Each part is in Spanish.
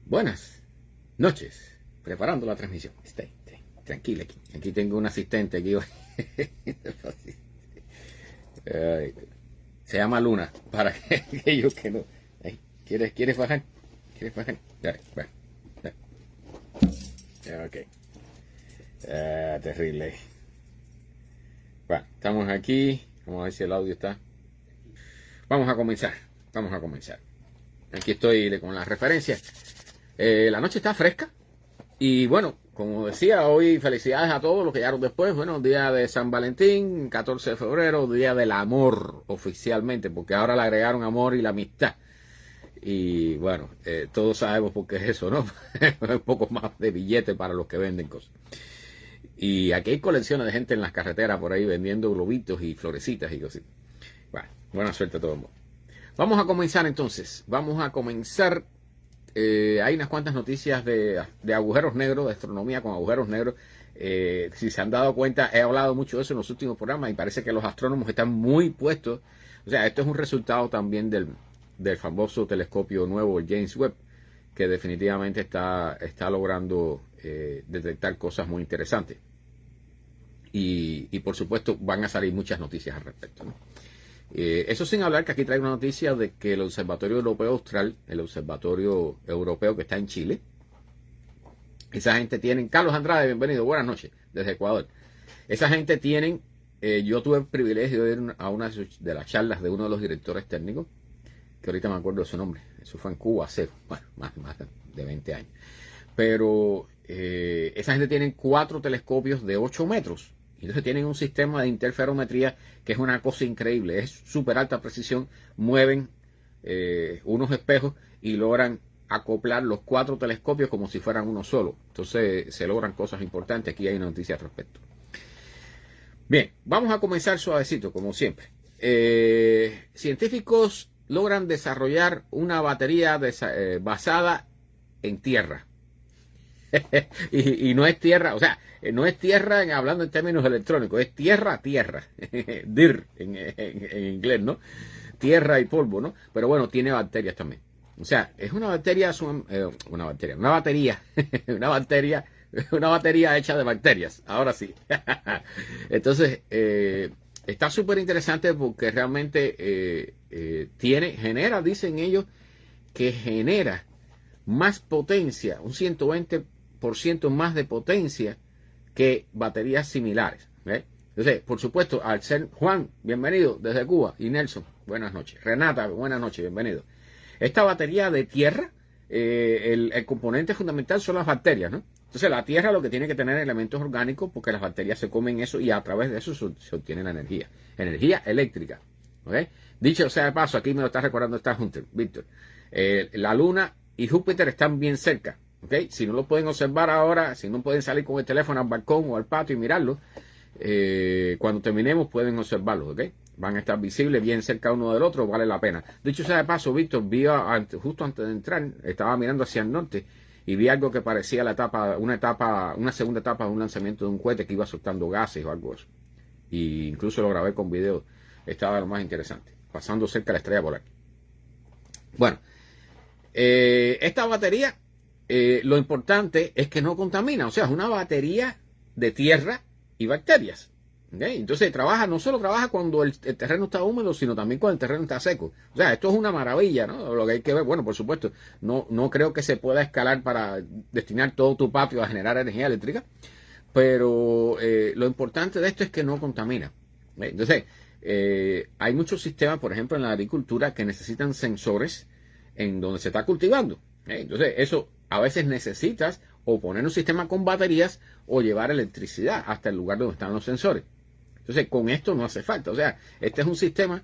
Buenas noches, preparando la transmisión. Stay, tranquila aquí. Aquí tengo un asistente aquí. Se llama Luna, para aquellos que no. ¿Quieres bajar? ¿Quieres bajar? Dale, bueno. Ok. Terrible. Bueno, estamos aquí. Vamos a ver si el audio está. Vamos a comenzar. Aquí estoy con las referencias. La noche está fresca. Y bueno, como decía, hoy felicidades a todos los que llegaron después. Bueno, día de San Valentín, 14 de febrero, día del amor oficialmente, porque ahora le agregaron amor y la amistad. Y bueno, todos sabemos por qué es eso, ¿no? Un poco más de billete para los que venden cosas. Y aquí hay colecciones de gente en las carreteras por ahí vendiendo globitos y florecitas y cosas. Bueno, buena suerte a todo el mundo. Vamos a comenzar entonces. Hay unas cuantas noticias de agujeros negros, de astronomía con agujeros negros. Si se han dado cuenta, he hablado mucho de eso en los últimos programas y parece que los astrónomos están muy puestos. O sea, esto es un resultado también del famoso telescopio nuevo, el James Webb, que definitivamente está logrando detectar cosas muy interesantes. Y por supuesto van a salir muchas noticias al respecto, ¿no? Eso sin hablar que aquí trae una noticia de que el Observatorio Europeo Austral, el Observatorio Europeo que está en Chile, esa gente tienen, Carlos Andrade, bienvenido, buenas noches, desde Ecuador. Esa gente tienen, yo tuve el privilegio de ir a una de las charlas de uno de los directores técnicos, que ahorita me acuerdo de su nombre, eso fue en Cuba hace, bueno, más de 20 años. Pero esa gente tienen 4 telescopios de 8 metros. Entonces tienen un sistema de interferometría que es una cosa increíble, es súper alta precisión, mueven unos espejos y logran acoplar los 4 telescopios como si fueran uno solo. Entonces se logran cosas importantes, aquí hay una noticia al respecto. Bien, vamos a comenzar suavecito, como siempre. Científicos logran desarrollar una batería basada en tierra. y no es tierra, o sea, no es tierra hablando en términos electrónicos, es tierra, dir en inglés, ¿no? Tierra y polvo, ¿no? Pero bueno, tiene bacterias también. O sea, es una batería, una batería hecha de bacterias, ahora sí. Entonces, está súper interesante porque realmente dicen ellos, que genera más potencia, un 120% más de potencia que baterías similares. ¿Ves? Entonces, por supuesto, al ser Juan, bienvenido desde Cuba, y Nelson, buenas noches. Renata, buenas noches, bienvenido. Esta batería de tierra, el componente fundamental son las bacterias, ¿no? Entonces, la tierra lo que tiene que tener elementos orgánicos porque las bacterias se comen eso y a través de eso se obtiene la energía eléctrica. ¿Okay? Dicho sea de paso, aquí me lo está recordando Víctor. La Luna y Júpiter están bien cerca, ¿ok? Si no lo pueden observar ahora, si no pueden salir con el teléfono al balcón o al patio y mirarlo, cuando terminemos pueden observarlos, ¿ok? Van a estar visibles bien cerca uno del otro, vale la pena. Dicho sea de paso, Víctor, justo antes de entrar, estaba mirando hacia el norte y vi algo que parecía una segunda etapa de un lanzamiento de un cohete que iba soltando gases o algo de eso. Y incluso lo grabé con video, estaba lo más interesante, pasando cerca de la estrella polar. Bueno, esta batería, lo importante es que no contamina, o sea, es una batería de tierra y bacterias. ¿Okay? Entonces no solo trabaja cuando el terreno está húmedo, sino también cuando el terreno está seco. O sea, esto es una maravilla, ¿no? Lo que hay que ver, bueno, por supuesto, no creo que se pueda escalar para destinar todo tu patio a generar energía eléctrica, pero lo importante de esto es que no contamina. ¿Okay? Entonces, hay muchos sistemas, por ejemplo, en la agricultura que necesitan sensores en donde se está cultivando. Entonces, eso a veces necesitas o poner un sistema con baterías o llevar electricidad hasta el lugar donde están los sensores. Entonces, con esto no hace falta. O sea, este es un sistema.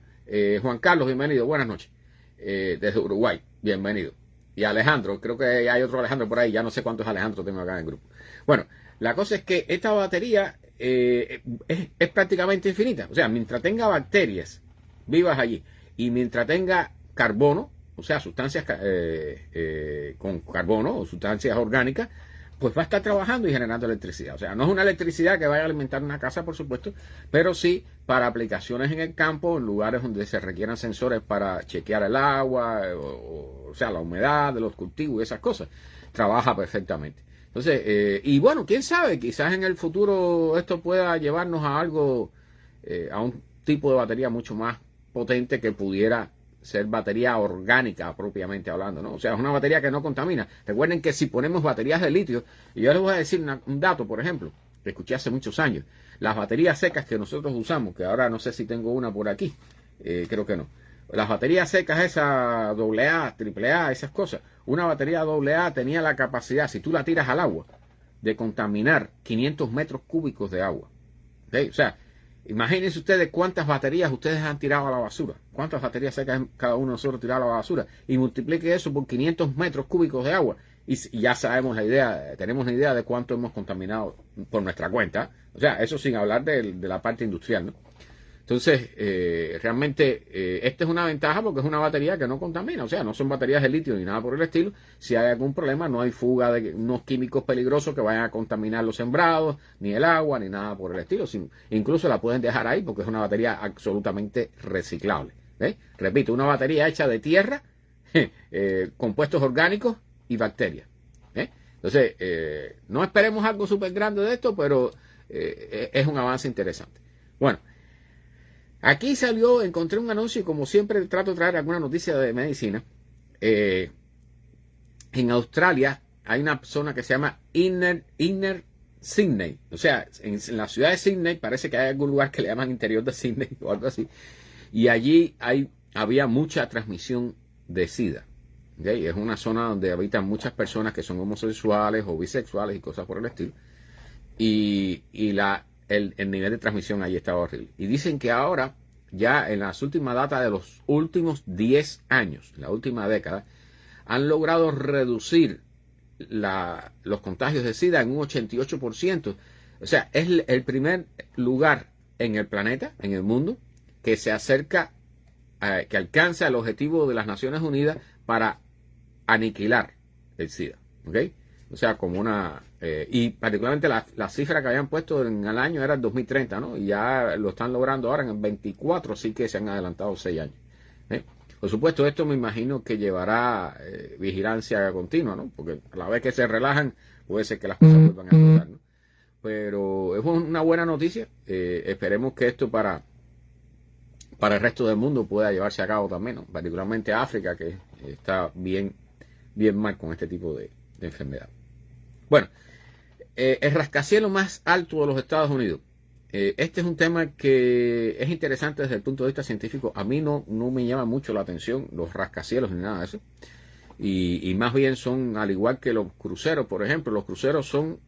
Juan Carlos, bienvenido, buenas noches. Desde Uruguay, bienvenido. Y Alejandro, creo que hay otro Alejandro por ahí, ya no sé cuántos Alejandros tengo acá en el grupo. Bueno, la cosa es que esta batería es prácticamente infinita. O sea, mientras tenga bacterias vivas allí y mientras tenga carbono, o sea, sustancias con carbono o sustancias orgánicas, pues va a estar trabajando y generando electricidad. O sea, no es una electricidad que vaya a alimentar una casa, por supuesto, pero sí para aplicaciones en el campo, en lugares donde se requieran sensores para chequear el agua, o sea, la humedad de los cultivos y esas cosas. Trabaja perfectamente. Entonces, y bueno, quién sabe, quizás en el futuro esto pueda llevarnos a algo, a un tipo de batería mucho más potente que pudiera ser batería orgánica propiamente hablando, ¿no? O sea, es una batería que no contamina. Recuerden que si ponemos baterías de litio, y yo les voy a decir un dato, por ejemplo, que escuché hace muchos años, las baterías secas que nosotros usamos, que ahora no sé si tengo una por aquí, creo que no. Las baterías secas, esas AA, AAA, esas cosas, una batería AA tenía la capacidad, si tú la tiras al agua, de contaminar 500 metros cúbicos de agua. ¿Okay? O sea, imagínense ustedes cuántas baterías ustedes han tirado a la basura. Cuántas baterías secas cada uno de nosotros tirado a la basura. Y multiplique eso por 500 metros cúbicos de agua. Y ya sabemos la idea, tenemos la idea de cuánto hemos contaminado por nuestra cuenta. O sea, eso sin hablar de la parte industrial, ¿no? Entonces, realmente esta es una ventaja porque es una batería que no contamina. O sea, no son baterías de litio ni nada por el estilo. Si hay algún problema, no hay fuga de unos químicos peligrosos que vayan a contaminar los sembrados, ni el agua, ni nada por el estilo. Incluso la pueden dejar ahí porque es una batería absolutamente reciclable. ¿Ves? Repito, una batería hecha de tierra, compuestos orgánicos y bacterias. Entonces, no esperemos algo súper grande de esto, pero es un avance interesante. Bueno. Aquí encontré un anuncio y como siempre trato de traer alguna noticia de medicina. En Australia hay una zona que se llama Inner Sydney. O sea, en la ciudad de Sydney parece que hay algún lugar que le llaman interior de Sydney o algo así. Y allí había mucha transmisión de SIDA. ¿Okay? Es una zona donde habitan muchas personas que son homosexuales o bisexuales y cosas por el estilo. Y el nivel de transmisión ahí estaba horrible. Y dicen que ahora, ya en las últimas datas de los últimos 10 años, la última década, han logrado reducir los contagios de SIDA en un 88%. O sea, es el primer lugar en el planeta, en el mundo, que se acerca, que alcanza el objetivo de las Naciones Unidas para aniquilar el SIDA. ¿Ok? O sea, como y particularmente la cifra que habían puesto en el año era el 2030, ¿no? Y ya lo están logrando ahora en el 24, así que se han adelantado 6 años. Por supuesto, esto me imagino que llevará vigilancia continua, ¿no? Porque a la vez que se relajan, puede ser que las cosas vuelvan a explotar, ¿no? Pero es una buena noticia. Esperemos que esto para el resto del mundo pueda llevarse a cabo también, ¿no? Particularmente África, que está bien mal con este tipo de enfermedad. Bueno, el rascacielos más alto de los Estados Unidos. Este es un tema que es interesante desde el punto de vista científico. A mí no me llama mucho la atención los rascacielos ni nada de eso. Y más bien son, al igual que los cruceros, por ejemplo, los cruceros son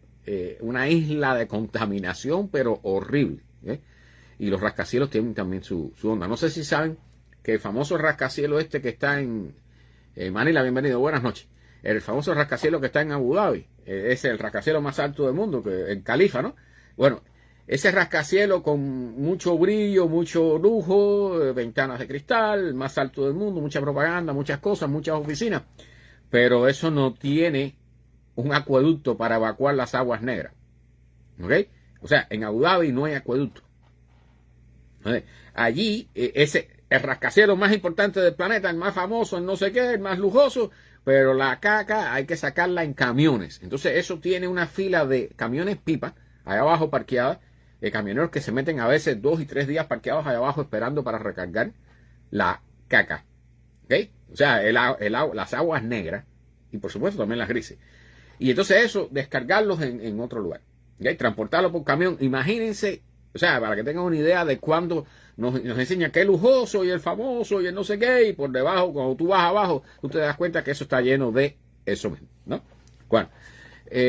una isla de contaminación, pero horrible. Y los rascacielos tienen también su onda. No sé si saben que el famoso rascacielos este que está en Manila, bienvenido, buenas noches. El famoso rascacielos que está en Abu Dhabi, es el rascacielos más alto del mundo, en Califa, ¿no? Bueno, ese rascacielos con mucho brillo, mucho lujo, ventanas de cristal, más alto del mundo, mucha propaganda, muchas cosas, muchas oficinas, pero eso no tiene un acueducto para evacuar las aguas negras. ¿Ok? O sea, en Abu Dhabi no hay acueducto. Allí, el rascacielos más importante del planeta, el más famoso, el no sé qué, el más lujoso, pero la caca hay que sacarla en camiones. Entonces eso tiene una fila de camiones pipa allá abajo parqueadas, de camioneros que se meten a veces 2 y 3 días parqueados allá abajo esperando para recargar la caca. ¿Okay? O sea, las aguas negras y por supuesto también las grises. Y entonces eso, descargarlos en otro lugar. ¿Okay? Transportarlos por camión. Imagínense, o sea, para que tengan una idea de cuándo nos enseña qué lujoso y el famoso y el no sé qué, y por debajo, cuando tú vas abajo, tú te das cuenta que eso está lleno de eso mismo, ¿no? Bueno,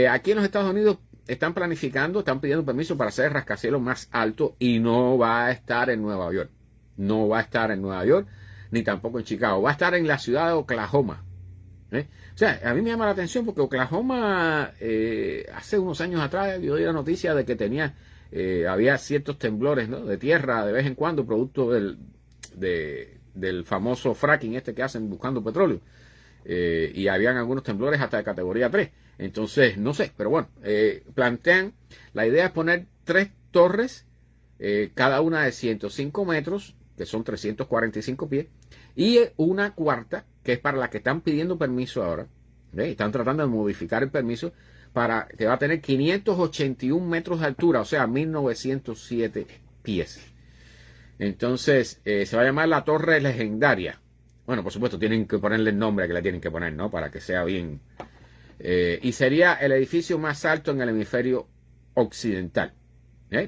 aquí en los Estados Unidos están pidiendo permiso para hacer el rascacielos más alto y no va a estar en Nueva York. No va a estar en Nueva York, ni tampoco en Chicago. Va a estar en la ciudad de Oklahoma. O sea, a mí me llama la atención porque Oklahoma, hace unos años atrás, yo di la noticia de que había ciertos temblores, ¿no?, de tierra de vez en cuando, producto del famoso fracking que hacen buscando petróleo. y habían algunos temblores hasta de categoría 3. Entonces, no sé, pero bueno, plantean, la idea es poner 3 torres, cada una de 105 metros, que son 345 pies, y una cuarta, que es para la que están pidiendo permiso ahora. Están tratando de modificar el permiso para que va a tener 581 metros de altura, o sea, 1907 pies. Entonces, se va a llamar la Torre Legendaria. Bueno, por supuesto, tienen que ponerle el nombre que le tienen que poner, ¿no? Para que sea bien. Y sería el edificio más alto en el hemisferio occidental.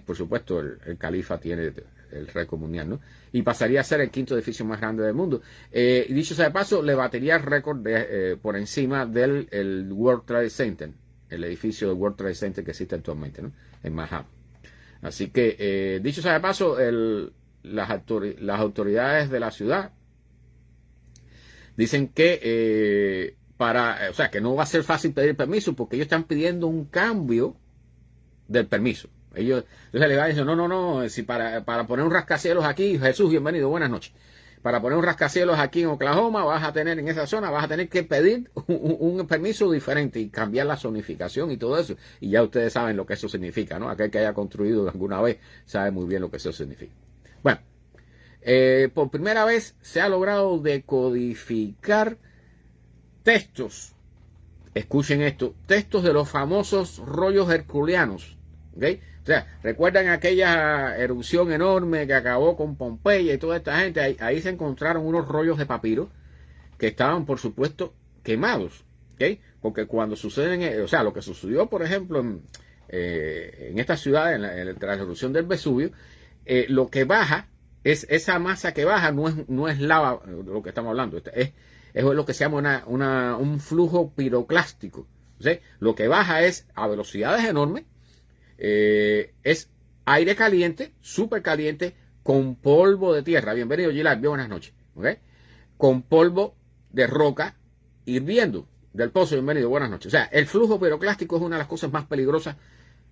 Por supuesto, el califa tiene el récord mundial, ¿no? Y pasaría a ser el 5.º edificio más grande del mundo. Dicho sea de paso, le batería el récord por encima del el World Trade Center, el edificio del World Trade Center que existe actualmente, ¿no? En Manhattan. Así que, dicho sea de paso, las autoridades de la ciudad dicen que o sea, que no va a ser fácil pedir permiso porque ellos están pidiendo un cambio del permiso. Entonces le van a decir, no, si para poner un rascacielos aquí, Jesús, bienvenido, buenas noches. Para poner un rascacielos aquí en Oklahoma, vas a tener en esa zona, vas a tener que pedir un permiso diferente y cambiar la zonificación y todo eso. Y ya ustedes saben lo que eso significa, ¿no? Aquel que haya construido alguna vez sabe muy bien lo que eso significa. Bueno, por primera vez se ha logrado decodificar textos. Escuchen esto, textos de los famosos rollos herculeanos. ¿Okay? O sea, ¿recuerdan aquella erupción enorme que acabó con Pompeya y toda esta gente? Ahí se encontraron unos rollos de papiro que estaban, por supuesto, quemados. ¿Okay? Porque cuando suceden, o sea, lo que sucedió, por ejemplo, en esta ciudad, tras la erupción del Vesubio, lo que baja, es esa masa que baja, no es lava, lo que estamos hablando, es lo que se llama un flujo piroclástico. ¿Sí? Lo que baja es a velocidades enormes, es aire caliente, súper caliente, con polvo de tierra. Bienvenido, Gilad, bien, buenas noches. ¿Okay? Con polvo de roca hirviendo del pozo, bienvenido, buenas noches. O sea, el flujo piroclástico es una de las cosas más peligrosas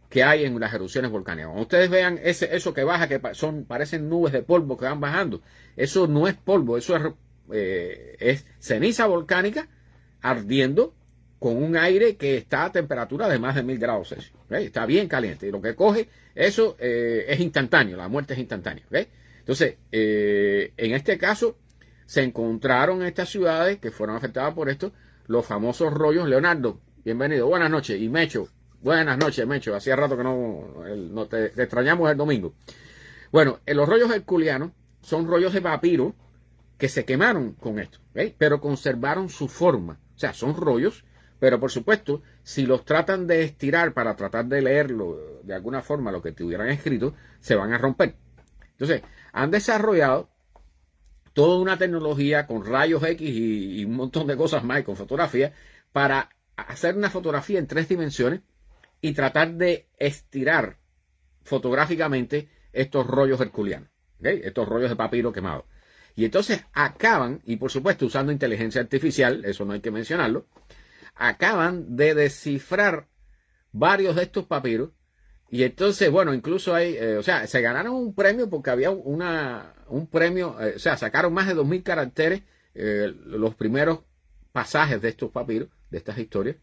que hay en las erupciones volcánicas. Cuando ustedes vean eso que baja, que parecen nubes de polvo que van bajando, eso no es polvo, eso es ceniza volcánica ardiendo con un aire que está a temperatura de más de 1000 grados Celsius. ¿Okay? Está bien caliente. Y lo que coge, eso es instantáneo, la muerte es instantánea. ¿Okay? Entonces, en este caso, se encontraron en estas ciudades que fueron afectadas por esto, los famosos rollos. Leonardo, bienvenido, buenas noches. Y Mecho, buenas noches, Mecho. Hacía rato que no te extrañamos el domingo. Bueno, los rollos herculeanos son rollos de papiro que se quemaron con esto, ¿okay? Pero conservaron su forma. O sea, son rollos, pero por supuesto, si los tratan de estirar para tratar de leerlo de alguna forma, lo que tuvieran escrito, se van a romper. Entonces, han desarrollado toda una tecnología con rayos X y un montón de cosas más, y con fotografía, para hacer una fotografía en 3 dimensiones y tratar de estirar fotográficamente estos rollos herculeanos, ¿okay? Estos rollos de papiro quemados. Y entonces acaban, y por supuesto usando inteligencia artificial, eso no hay que mencionarlo, acaban de descifrar varios de estos papiros. Y entonces, bueno, incluso hay, o sea, se ganaron un premio porque había un premio, o sea, sacaron más de 2000 caracteres, los primeros pasajes de estos papiros, de estas historias.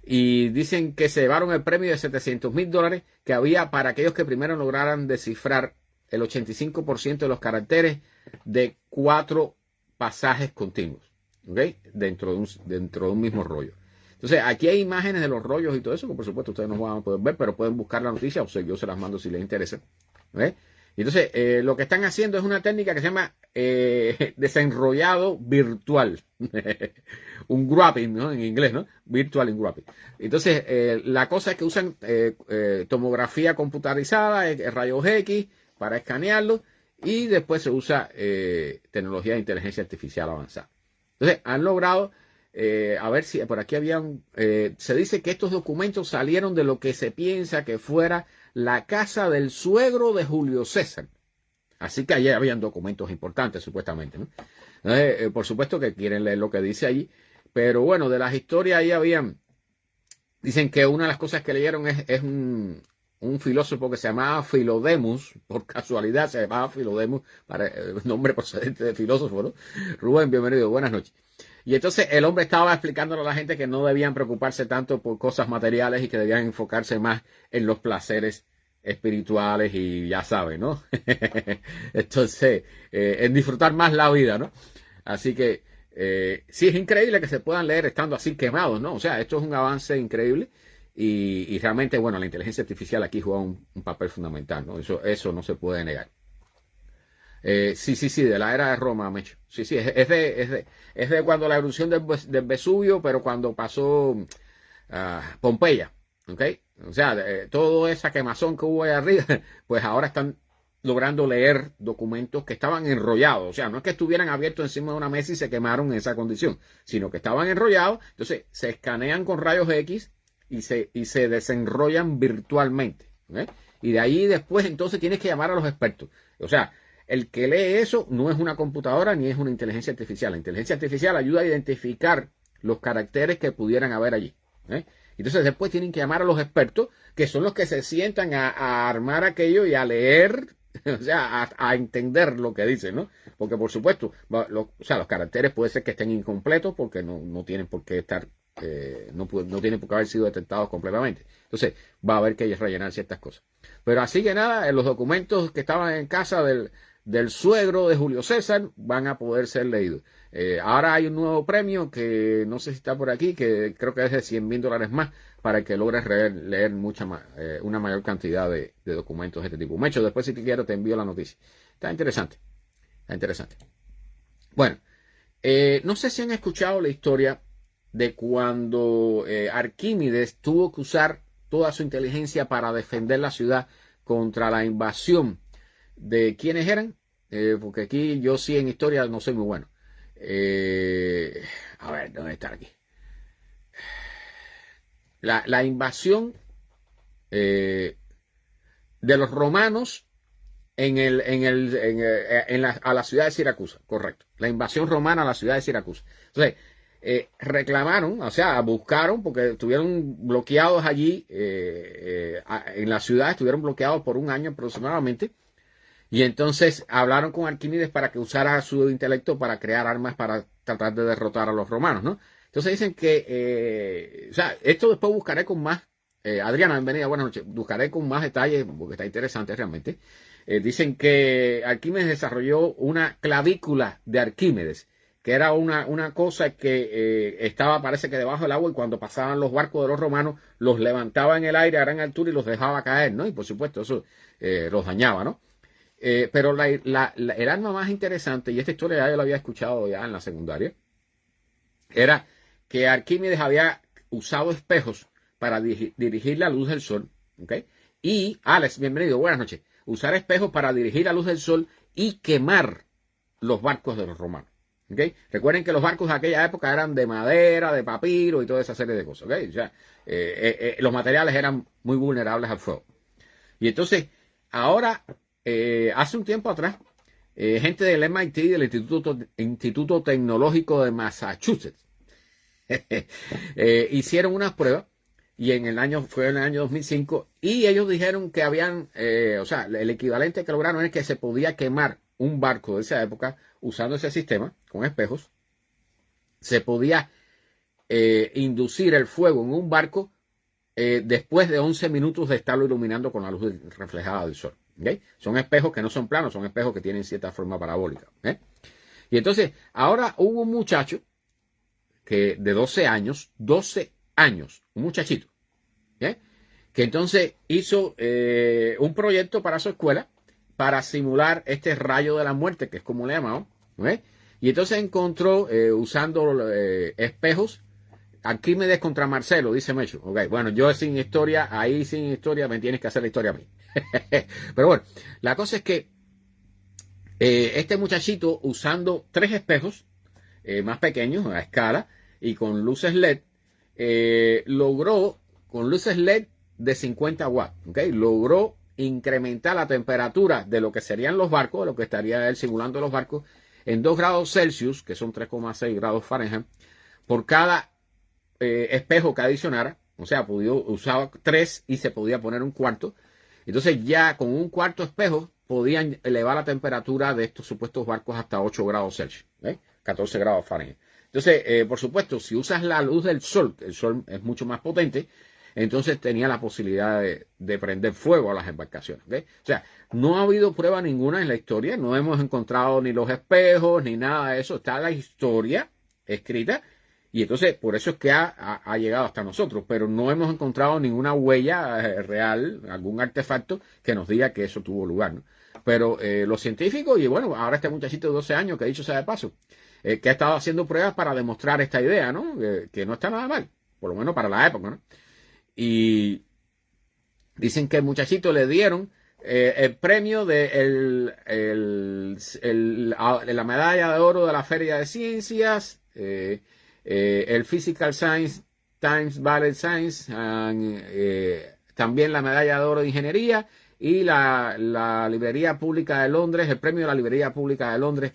Y dicen que se llevaron el premio de $700,000 que había para aquellos que primero lograran descifrar el 85% de los caracteres de 4 pasajes continuos, ¿okay? Dentro de un mismo rollo. Entonces, aquí hay imágenes de los rollos y todo eso, que por supuesto ustedes no van a poder ver, pero pueden buscar la noticia, o sea, yo se las mando si les interesa. ¿Okay? Entonces, lo que están haciendo es una técnica que se llama desenrollado virtual. Un wrapping, ¿no? En inglés, ¿no? Virtual enwrapping. Entonces, la cosa es que usan tomografía computarizada, rayos X, para escanearlo, y después se usa tecnología de inteligencia artificial avanzada. Entonces, han logrado, a ver si por aquí habían, se dice que estos documentos salieron de lo que se piensa que fuera la casa del suegro de Julio César. Así que allí habían documentos importantes, supuestamente, ¿no? Por supuesto que quieren leer lo que dice allí, pero bueno, de las historias ahí habían, dicen que una de las cosas que leyeron es un filósofo que se llamaba Philodemus, por casualidad se llamaba Philodemus, para el nombre procedente de filósofo, ¿no? Rubén, bienvenido, buenas noches. Y entonces el hombre estaba explicándole a la gente que no debían preocuparse tanto por cosas materiales y que debían enfocarse más en los placeres espirituales y ya saben, ¿no? Entonces, en disfrutar más la vida, ¿no? Así que sí es increíble que se puedan leer estando así quemados, ¿no? O sea, esto es un avance increíble y realmente, bueno, la inteligencia artificial aquí juega un papel fundamental, ¿no? Eso no se puede negar. Sí, de la era de Roma, Mecho. Sí, es de cuando la erupción del Vesubio, pero cuando pasó Pompeya, ¿ok? O sea, toda esa quemazón que hubo ahí arriba, pues ahora están logrando leer documentos que estaban enrollados. O sea, no es que estuvieran abiertos encima de una mesa y se quemaron en esa condición, sino que estaban enrollados. Entonces, se escanean con rayos X y se desenrollan virtualmente, ¿ok? Y de ahí después, entonces, tienes que llamar a los expertos. O sea, el que lee eso no es una computadora ni es una inteligencia artificial. La inteligencia artificial ayuda a identificar los caracteres que pudieran haber allí, ¿eh? Entonces después tienen que llamar a los expertos, que son los que se sientan a armar aquello y a leer, o sea, a entender lo que dicen, ¿no? Porque por supuesto, o sea, los caracteres puede ser que estén incompletos porque no tienen por qué estar, no tienen por qué haber sido detectados completamente. Entonces va a haber que rellenar ciertas cosas. Pero así que nada, en los documentos que estaban en casa del suegro de Julio César van a poder ser leídos. Ahora hay un nuevo premio que no sé si está por aquí, que creo que es de $100,000 más para que logres leer una mayor cantidad de documentos de este tipo. Mecho, después si te quiero te envío la noticia. Está interesante. Bueno, no sé si han escuchado la historia de cuando Arquímedes tuvo que usar toda su inteligencia para defender la ciudad contra la invasión de quiénes eran, porque aquí yo sí en historia no soy muy bueno. A ver, ¿dónde está aquí? La invasión de los romanos a la ciudad de Siracusa, correcto. La invasión romana a la ciudad de Siracusa. Entonces, reclamaron, o sea, buscaron, porque estuvieron bloqueados allí, en la ciudad, estuvieron bloqueados por un año aproximadamente. Y entonces hablaron con Arquímedes para que usara su intelecto para crear armas para tratar de derrotar a los romanos, ¿no? Entonces dicen que, o sea, esto después buscaré con más, Adriana, bienvenida, buenas noches, buscaré con más detalles porque está interesante realmente. Dicen que Arquímedes desarrolló una clavícula de Arquímedes, que era una cosa que parece que debajo del agua y cuando pasaban los barcos de los romanos, los levantaba en el aire a gran altura y los dejaba caer, ¿no? Y por supuesto eso los dañaba, ¿no? Pero el arma más interesante, y esta historia ya yo la había escuchado ya en la secundaria, era que Arquímedes había usado espejos para dirigir la luz del sol, ¿ok? Y, Alex, bienvenido, buenas noches. Usar espejos para dirigir la luz del sol y quemar los barcos de los romanos, ¿ok? Recuerden que los barcos de aquella época eran de madera, de papiro y toda esa serie de cosas, ¿ok? O sea, los materiales eran muy vulnerables al fuego. Y entonces, ahora hace un tiempo atrás, gente del MIT, del Instituto Tecnológico de Massachusetts, hicieron unas pruebas y fue en el año 2005 y ellos dijeron que o sea, el equivalente que lograron es que se podía quemar un barco de esa época usando ese sistema con espejos. Se podía inducir el fuego en un barco después de 11 minutos de estarlo iluminando con la luz reflejada del sol. ¿Okay? Son espejos que no son planos, son espejos que tienen cierta forma parabólica. Y entonces, ahora hubo un muchacho de 12 años, un muchachito, que entonces hizo un proyecto para su escuela para simular este rayo de la muerte, que es como le llamamos, y entonces encontró, usando espejos, Arquímedes contra Marcelo, dice Mecho. Okay, bueno, yo sin historia me tienes que hacer la historia a mí. Pero bueno, la cosa es que este muchachito, usando 3 espejos más pequeños a escala y con luces LED, logró, con luces LED de 50 watts, ¿okay? Logró incrementar la temperatura de lo que serían los barcos, de lo que estaría él simulando los barcos, en 2 grados Celsius, que son 3,6 grados Fahrenheit, por cada espejo que adicionara. O sea, usaba 3 y se podía poner un cuarto. Entonces ya con un cuarto espejo podían elevar la temperatura de estos supuestos barcos hasta 8 grados Celsius, 14 grados Fahrenheit. Entonces, por supuesto, si usas la luz del sol, el sol es mucho más potente, entonces tenía la posibilidad de prender fuego a las embarcaciones. ¿Okay? O sea, no ha habido prueba ninguna en la historia, no hemos encontrado ni los espejos, ni nada de eso. Está la historia escrita y entonces por eso es que ha llegado hasta nosotros, pero no hemos encontrado ninguna huella real, algún artefacto que nos diga que eso tuvo lugar, ¿no? Pero los científicos, y bueno, ahora este muchachito de 12 años, que dicho sea de paso, que ha estado haciendo pruebas para demostrar esta idea, ¿no? Que no está nada mal, por lo menos para la época, ¿no? Y dicen que al muchachito le dieron el premio de la medalla de oro de la Feria de Ciencias, el Physical Science Times Ballet Science, también la medalla de oro de Ingeniería y la Librería Pública de Londres, el premio de la Librería Pública de Londres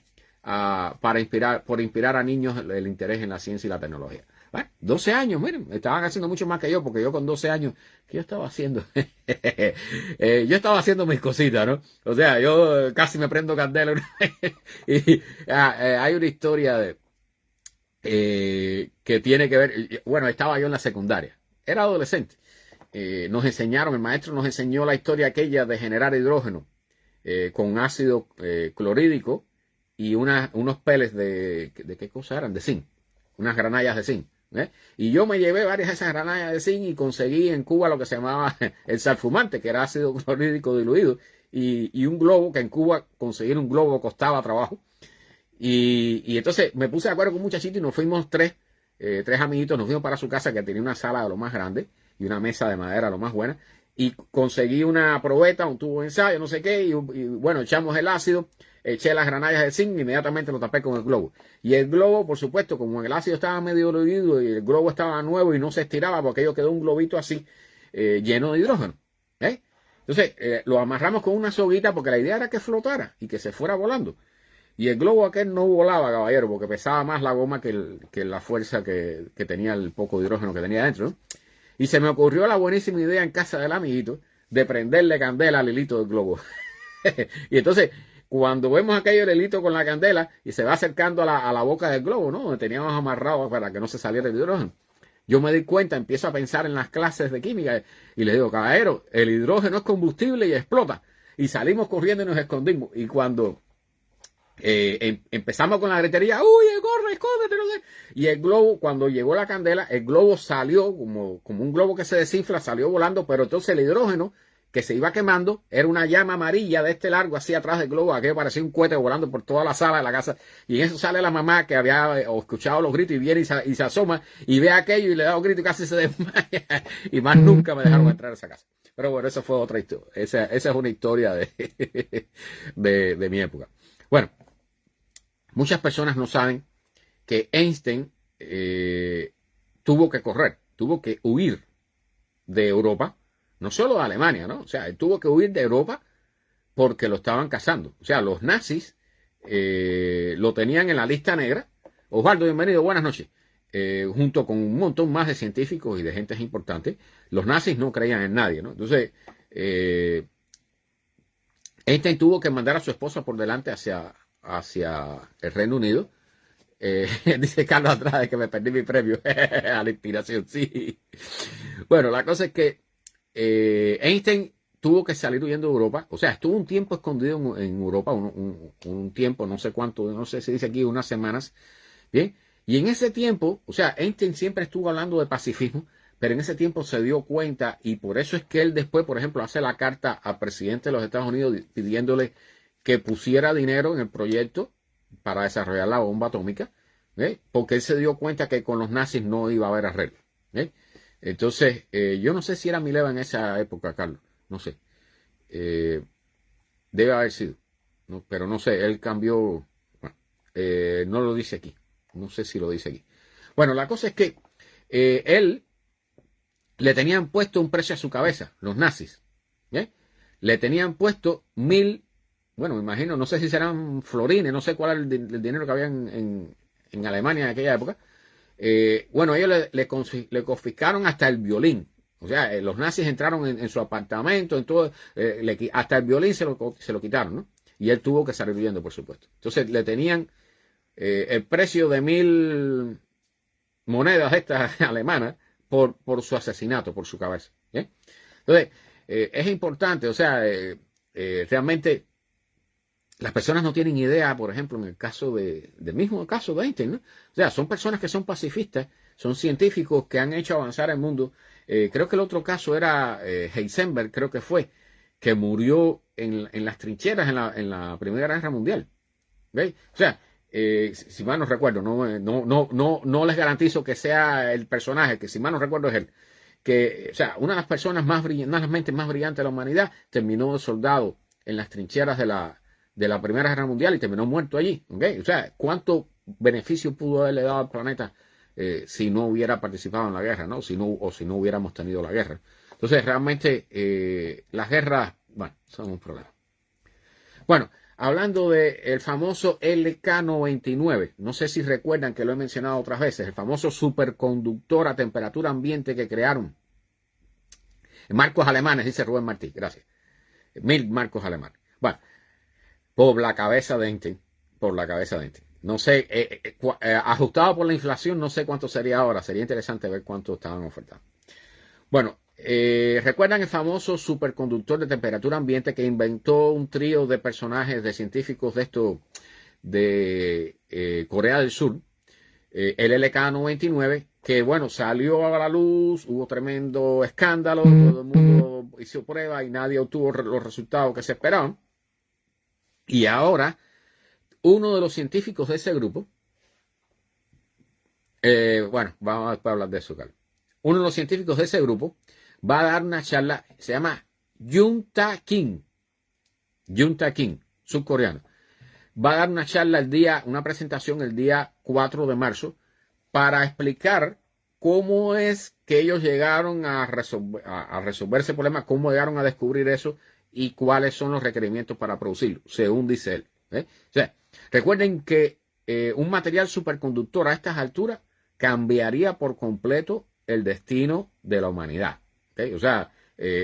por inspirar a niños el interés en la ciencia y la tecnología. Bueno, 12 años, miren, estaban haciendo mucho más que yo, porque yo con 12 años, ¿qué yo estaba haciendo? Yo estaba haciendo mis cositas, ¿no? O sea, yo casi me prendo candela. Y hay una historia que tiene que ver, bueno, estaba yo en la secundaria, era adolescente. Nos enseñaron, el maestro nos enseñó la historia aquella de generar hidrógeno con ácido clorhídrico y unos peles ¿de qué cosa eran? De zinc, unas granallas de zinc. Y yo me llevé varias de esas granallas de zinc y conseguí en Cuba lo que se llamaba el salfumante, que era ácido clorhídrico diluido, y un globo, que en Cuba conseguir un globo costaba trabajo. Y entonces me puse de acuerdo con un muchachito y nos fuimos tres amiguitos, nos fuimos para su casa, que tenía una sala de lo más grande y una mesa de madera lo más buena, y conseguí una probeta, un tubo de ensayo, no sé qué, y bueno, echamos el ácido, eché las granallas de zinc, inmediatamente lo tapé con el globo. Y el globo, por supuesto, como el ácido estaba medio diluido y el globo estaba nuevo y no se estiraba, porque aquello quedó un globito así, lleno de hidrógeno. Entonces, lo amarramos con una soguita porque la idea era que flotara y que se fuera volando. Y el globo aquel no volaba, caballero, porque pesaba más la goma que la fuerza que tenía el poco de hidrógeno que tenía dentro, ¿no? Y se me ocurrió la buenísima idea en casa del amiguito de prenderle candela al hilito del globo. Y entonces, cuando vemos aquello del hilito con la candela y se va acercando a la boca del globo, ¿no? Donde teníamos amarrado para que no se saliera el hidrógeno. Yo me di cuenta, empiezo a pensar en las clases de química y le digo, caballero, el hidrógeno es combustible y explota. Y salimos corriendo y nos escondimos. Y cuando empezamos con la gritería, ¡uy, corre, escóndete! No sé. Y el globo, cuando llegó la candela, el globo salió como un globo que se desinfla, salió volando, pero entonces el hidrógeno que se iba quemando era una llama amarilla de este largo así atrás del globo, aquello parecía un cohete volando por toda la sala de la casa. Y en eso sale la mamá que había escuchado los gritos y viene y se asoma y ve aquello y le da un grito y casi se desmaya. Y más nunca me dejaron entrar a esa casa. Pero bueno, esa fue otra historia. Esa es una historia de mi época. Bueno, muchas personas no saben que Einstein tuvo que correr, tuvo que huir de Europa, no solo de Alemania, ¿no? O sea, él tuvo que huir de Europa porque lo estaban cazando. O sea, los nazis lo tenían en la lista negra. Osvaldo, bienvenido, buenas noches. Junto con un montón más de científicos y de gente importante, los nazis no creían en nadie, ¿no? Entonces, Einstein tuvo que mandar a su esposa por delante hacia el Reino Unido. Dice Carlos Andrade que me perdí mi premio a la inspiración, sí. Bueno, la cosa es que Einstein tuvo que salir huyendo de Europa. O sea, estuvo un tiempo escondido en Europa, un tiempo, no sé cuánto, no sé si dice aquí, unas semanas. Bien, y en ese tiempo, o sea, Einstein siempre estuvo hablando de pacifismo, pero en ese tiempo se dio cuenta, y por eso es que él después, por ejemplo, hace la carta al presidente de los Estados Unidos pidiéndole que pusiera dinero en el proyecto para desarrollar la bomba atómica, porque él se dio cuenta que con los nazis no iba a haber arreglo. Entonces, yo no sé si era Mileva en esa época, Carlos, no sé. Debe haber sido, ¿no? Pero no sé, él cambió, bueno, no lo dice aquí, no sé si lo dice aquí. Bueno, la cosa es que él le tenían puesto un precio a su cabeza, los nazis. Le tenían puesto 1000, bueno, me imagino, no sé si serán florines, no sé cuál era el dinero que había en Alemania en aquella época. Bueno, ellos le confiscaron hasta el violín. O sea, los nazis entraron en su apartamento, en todo, hasta el violín se lo quitaron, ¿no? Y él tuvo que salir huyendo, por supuesto. Entonces le tenían el precio de 1000 monedas estas alemanas por su asesinato, por su cabeza. ¿Bien? Entonces, es importante, o sea, realmente las personas no tienen idea, por ejemplo, en el caso del mismo caso de Einstein, ¿no? O sea, son personas que son pacifistas, son científicos que han hecho avanzar el mundo. Creo que el otro caso era Heisenberg, creo que fue, que murió en las trincheras en la Primera Guerra Mundial. ¿Veis? O sea, si mal no recuerdo, no les garantizo que sea el personaje, que si mal no recuerdo es él. Que, o sea, una de las personas más brillantes, una de las mentes más brillantes de la humanidad, terminó de soldado en las trincheras de la Primera Guerra Mundial y terminó muerto allí. ¿Okay? O sea, ¿cuánto beneficio pudo haberle dado al planeta si no hubiera participado en la guerra, ¿no? Si no hubiéramos tenido la guerra? Entonces, realmente, las guerras, bueno, son un problema. Bueno, hablando del famoso LK99, no sé si recuerdan que lo he mencionado otras veces, el famoso superconductor a temperatura ambiente que crearon marcos alemanes, dice Rubén Martí, gracias. 1000 marcos alemanes. Bueno, por la cabeza de Einstein, No sé, ajustado por la inflación, no sé cuánto sería ahora, sería interesante ver cuánto estaban ofertados. Bueno, ¿recuerdan el famoso superconductor de temperatura ambiente que inventó un trío de personajes, de científicos de esto, de Corea del Sur? El LK99, que bueno, salió a la luz, hubo tremendo escándalo, todo el mundo hizo pruebas y nadie obtuvo los resultados que se esperaban. Y ahora, uno de los científicos de ese grupo, bueno, vamos a hablar de eso, Carlos. Uno de los científicos de ese grupo va a dar una charla, se llama Junta Kim, subcoreano. Va a dar una charla una presentación el día 4 de marzo para explicar cómo es que ellos llegaron a resolver ese problema, cómo llegaron a descubrir eso y cuáles son los requerimientos para producirlo, según dice él. O sea, recuerden que un material superconductor a estas alturas cambiaría por completo el destino de la humanidad. O sea,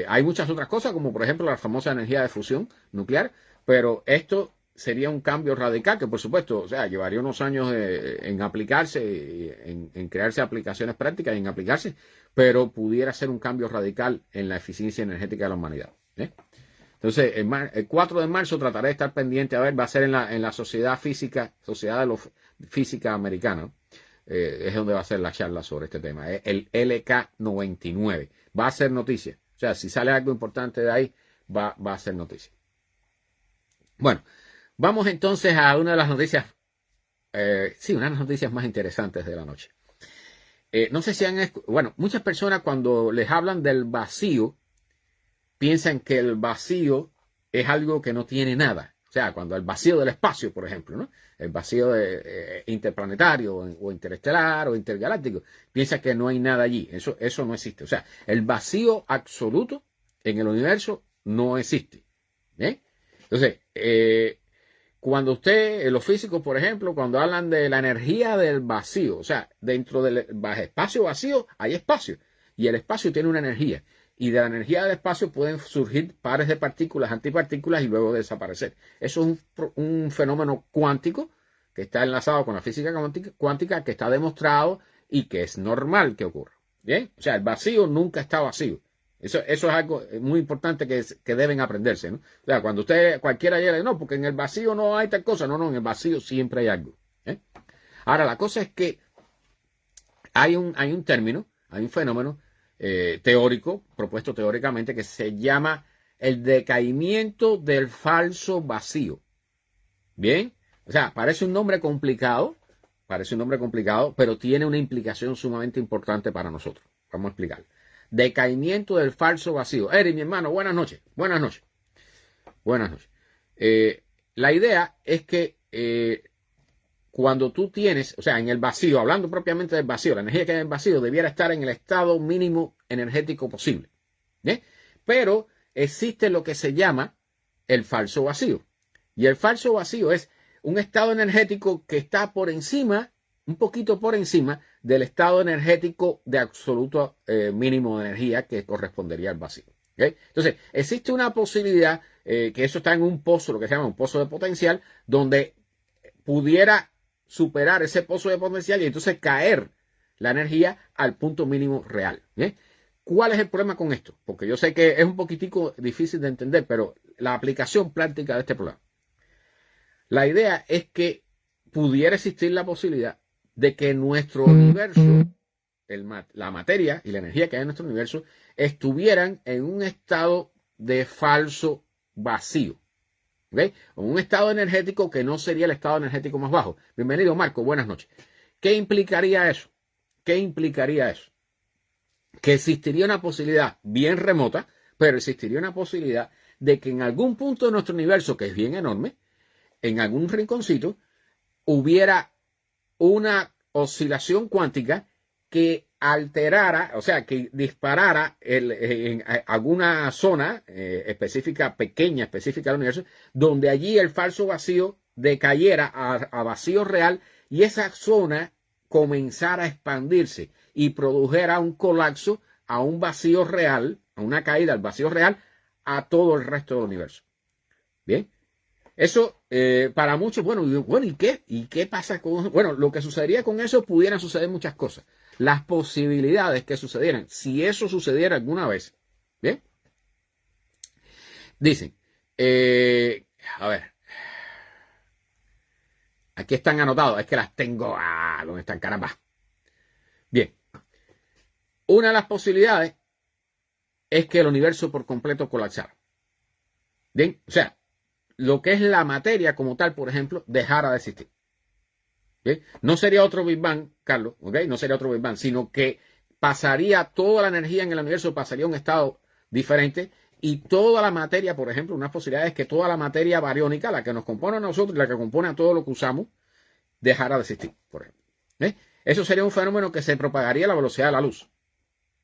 hay muchas otras cosas, como por ejemplo la famosa energía de fusión nuclear, pero esto sería un cambio radical que, por supuesto, o sea, llevaría unos años en aplicarse, en crearse aplicaciones prácticas y en aplicarse, pero pudiera ser un cambio radical en la eficiencia energética de la humanidad. Entonces, el 4 de marzo trataré de estar pendiente, a ver, va a ser en la Sociedad de Física Americana, es donde va a ser la charla sobre este tema, el LK99. Va a ser noticia. O sea, si sale algo importante de ahí, va a ser noticia. Bueno, vamos entonces a una de las noticias, una de las noticias más interesantes de la noche. No sé si bueno, muchas personas cuando les hablan del vacío, piensan que el vacío es algo que no tiene nada. O sea, cuando el vacío del espacio, por ejemplo, ¿no? El vacío interplanetario o interestelar o intergaláctico, piensa que no hay nada allí. Eso no existe. O sea, el vacío absoluto en el universo no existe. Entonces, cuando los físicos, por ejemplo, cuando hablan de la energía del vacío, o sea, dentro del espacio vacío hay espacio y el espacio tiene una energía. Y de la energía del espacio pueden surgir pares de partículas, antipartículas y luego desaparecer. Eso es un fenómeno cuántico que está enlazado con la física cuántica, que está demostrado y que es normal que ocurra. ¿Bien? O sea, el vacío nunca está vacío. Eso es algo muy importante que deben aprenderse, ¿no? O sea, cuando cualquiera llega, no, porque en el vacío no hay tal cosa. No, en el vacío siempre hay algo. Ahora, la cosa es que hay un término, hay un fenómeno teórico, propuesto teóricamente, que se llama el decaimiento del falso vacío. Bien, o sea, parece un nombre complicado, pero tiene una implicación sumamente importante para nosotros. Vamos a explicar. Decaimiento del falso vacío. Eric, mi hermano, buenas noches. La idea es que cuando tú tienes, o sea, en el vacío, hablando propiamente del vacío, la energía que hay en el vacío debiera estar en el estado mínimo energético posible. Pero existe lo que se llama el falso vacío. Y el falso vacío es un estado energético que está por encima, un poquito por encima del estado energético de absoluto mínimo de energía que correspondería al vacío. Entonces, existe una posibilidad que eso está en un pozo, lo que se llama un pozo de potencial, donde pudiera superar ese pozo de potencial y entonces caer la energía al punto mínimo real. ¿Bien? ¿Cuál es el problema con esto? Porque yo sé que es un poquitico difícil de entender, pero la aplicación práctica de este problema. La idea es que pudiera existir la posibilidad de que nuestro universo, la materia y la energía que hay en nuestro universo, estuvieran en un estado de falso vacío. ¿Okay? En un estado energético que no sería el estado energético más bajo. Bienvenido, Marco, buenas noches. ¿Qué implicaría eso? ¿Qué implicaría eso? Que existiría una posibilidad bien remota, pero existiría una posibilidad de que en algún punto de nuestro universo, que es bien enorme, en algún rinconcito, hubiera una oscilación cuántica que alterara, o sea, que disparara en alguna zona específica, pequeña, específica del universo, donde allí el falso vacío decayera a vacío real y esa zona comenzara a expandirse y produjera un colapso a un vacío real, a una caída al vacío real, a todo el resto del universo. Bien. Eso, para muchos, bueno, ¿y qué? ¿Y qué pasa con...? Bueno, lo que sucedería con eso, pudieran suceder muchas cosas. Las posibilidades que sucedieran, si eso sucediera alguna vez, ¿bien? Dicen, a ver, aquí están anotados, es que las tengo, ¿dónde están? Caramba. Bien, una de las posibilidades es que el universo por completo colapsara. Bien, o sea, lo que es la materia como tal, por ejemplo, dejara de existir. ¿Okay? No sería otro Big Bang, Carlos, ¿okay? No sería otro Big Bang, sino que pasaría toda la energía en el universo, pasaría a un estado diferente y toda la materia, por ejemplo, una posibilidad es que toda la materia bariónica, la que nos compone a nosotros, la que compone a todo lo que usamos, dejara de existir, por ejemplo. Eso sería un fenómeno que se propagaría a la velocidad de la luz.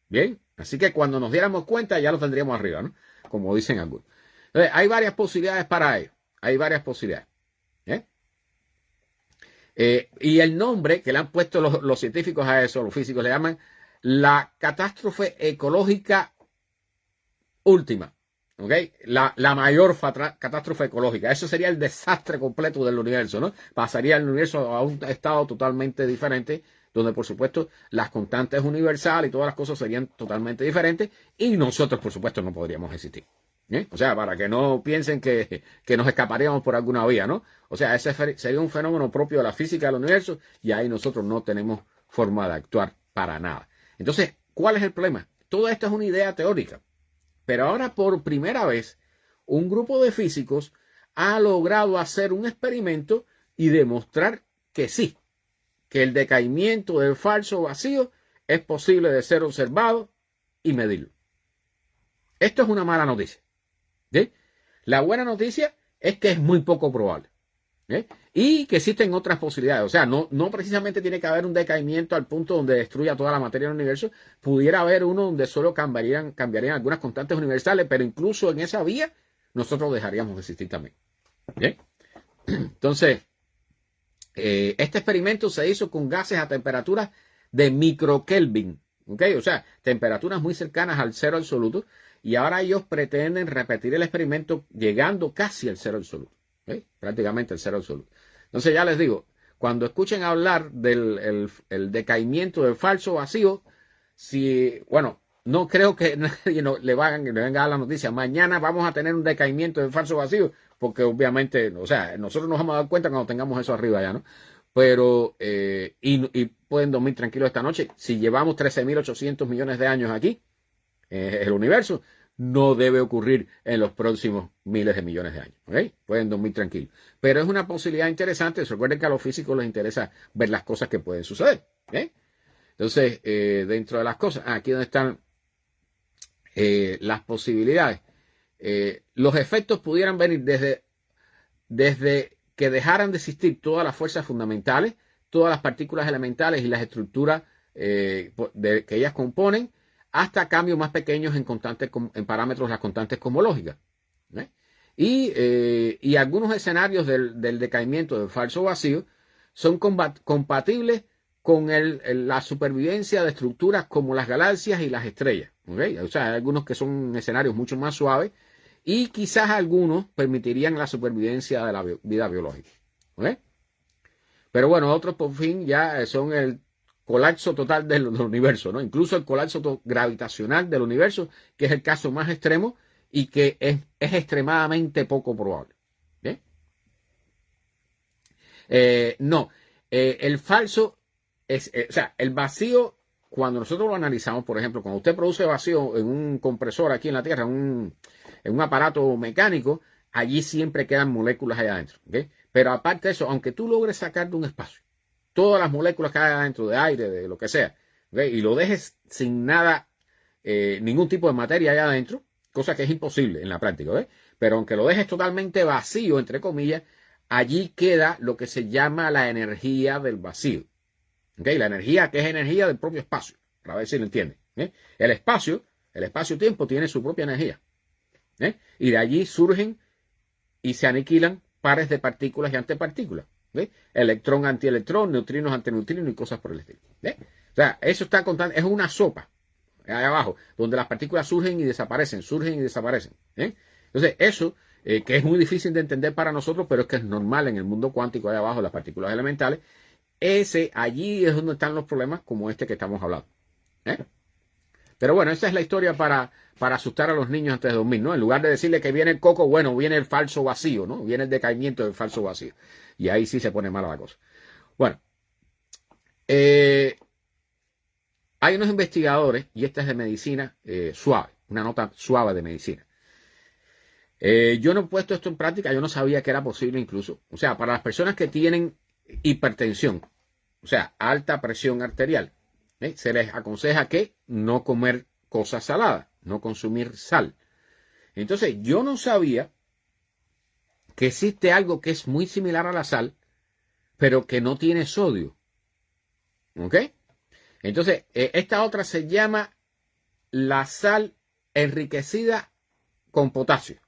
Bien, así que cuando nos diéramos cuenta ya lo tendríamos arriba, ¿no? Como dicen algunos. Entonces, hay varias posibilidades para ello. Hay varias posibilidades. Y el nombre que le han puesto los científicos a eso, los físicos, le llaman la catástrofe ecológica última. ¿Okay? La mayor catástrofe ecológica. Eso sería el desastre completo del universo, ¿no? Pasaría el universo a un estado totalmente diferente, donde por supuesto las constantes universales y todas las cosas serían totalmente diferentes y nosotros por supuesto no podríamos existir. O sea, para que no piensen que nos escaparíamos por alguna vía, ¿no? O sea, ese sería un fenómeno propio de la física del universo y ahí nosotros no tenemos forma de actuar para nada. Entonces, ¿cuál es el problema? Toda esta es una idea teórica, pero ahora por primera vez un grupo de físicos ha logrado hacer un experimento y demostrar que sí, que el decaimiento del falso vacío es posible de ser observado y medirlo. Esto es una mala noticia. ¿Sí? La buena noticia es que es muy poco probable. Y que existen otras posibilidades. O sea, no precisamente tiene que haber un decaimiento al punto donde destruya toda la materia del universo. Pudiera haber uno donde solo cambiarían algunas constantes universales, pero incluso en esa vía nosotros dejaríamos de existir también. ¿Bien? Entonces, este experimento se hizo con gases a temperaturas de microkelvin. ¿Okay? O sea, temperaturas muy cercanas al cero absoluto. Y ahora ellos pretenden repetir el experimento llegando casi al cero absoluto. Prácticamente al cero absoluto. Entonces ya les digo, cuando escuchen hablar del el decaimiento del falso vacío, bueno, no creo que nadie le venga a dar la noticia, mañana vamos a tener un decaimiento del falso vacío, porque obviamente, o sea, nosotros nos vamos a dar cuenta cuando tengamos eso arriba ya, ¿no? Pero, y pueden dormir tranquilos esta noche. Si llevamos 13.800 millones de años aquí, el universo, no debe ocurrir en los próximos miles de millones de años. ¿Okay? Pueden dormir tranquilos. Pero es una posibilidad interesante. Recuerden que a los físicos les interesa ver las cosas que pueden suceder. ¿Okay? Entonces, dentro de las cosas, aquí donde están las posibilidades. Los efectos pudieran venir desde que dejaran de existir todas las fuerzas fundamentales, todas las partículas elementales y las estructuras que ellas componen, hasta cambios más pequeños en parámetros las constantes cosmológicas. Y algunos escenarios del decaimiento del falso vacío son compatibles con la supervivencia de estructuras como las galaxias y las estrellas. O sea, hay algunos que son escenarios mucho más suaves y quizás algunos permitirían la supervivencia de la vida biológica. Pero Pero bueno, otros por fin ya son el colapso total del universo, ¿no? Incluso el colapso gravitacional del universo, que es el caso más extremo y que es extremadamente poco probable. ¿Bien? No, el falso es, o sea, el vacío, cuando nosotros lo analizamos, por ejemplo, cuando usted produce vacío en un compresor aquí en la Tierra, en un aparato mecánico, allí siempre quedan moléculas allá adentro. ¿Okay? Pero aparte de eso, aunque tú logres sacar de un espacio todas las moléculas que hay adentro, de aire, de lo que sea, ¿okay? Y lo dejes sin nada, ningún tipo de materia allá adentro, cosa que es imposible en la práctica, ¿okay? Pero aunque lo dejes totalmente vacío, entre comillas, allí queda lo que se llama la energía del vacío. ¿Okay? La energía que es energía del propio espacio, para ver si lo entienden. ¿Okay? El espacio-tiempo tiene su propia energía. Y de allí surgen y se aniquilan pares de partículas y antipartículas. ¿Ve? Electrón, antielectrón, neutrinos, antineutrinos y cosas por el estilo. ¿Ve? O sea, eso está contando, es una sopa ahí abajo, donde las partículas surgen y desaparecen, surgen y desaparecen. Entonces, eso, que es muy difícil de entender para nosotros, pero es que es normal en el mundo cuántico ahí abajo, las partículas elementales, allí es donde están los problemas como este que estamos hablando. Pero bueno, esa es la historia para asustar a los niños antes de dormir, ¿no? En lugar de decirle que viene el coco, bueno, viene el falso vacío, ¿no? Viene el decaimiento del falso vacío. Y ahí sí se pone mala la cosa. Bueno, hay unos investigadores, y esta es de medicina suave, una nota suave de medicina. Yo no he puesto esto en práctica, yo no sabía que era posible incluso. O sea, para las personas que tienen hipertensión, o sea, alta presión arterial, se les aconseja que no comer cosas saladas, no consumir sal. Entonces, yo no sabía que existe algo que es muy similar a la sal, pero que no tiene sodio. ¿Ok? Entonces, esta otra se llama la sal enriquecida con potasio.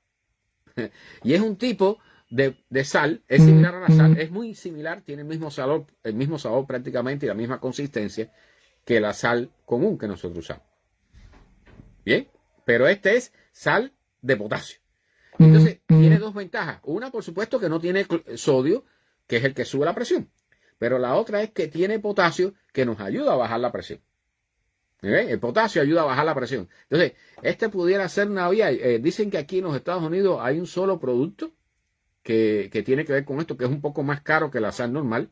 Y es un tipo de sal, es similar a la sal, es muy similar, tiene el mismo sabor prácticamente y la misma consistencia que la sal común que nosotros usamos. Bien, pero este es sal de potasio. Entonces, tiene dos ventajas. Una, por supuesto, que no tiene sodio, que es el que sube la presión. Pero la otra es que tiene potasio, que nos ayuda a bajar la presión. El potasio ayuda a bajar la presión. Entonces, este pudiera ser una vía. Dicen que aquí en los Estados Unidos hay un solo producto que tiene que ver con esto, que es un poco más caro que la sal normal,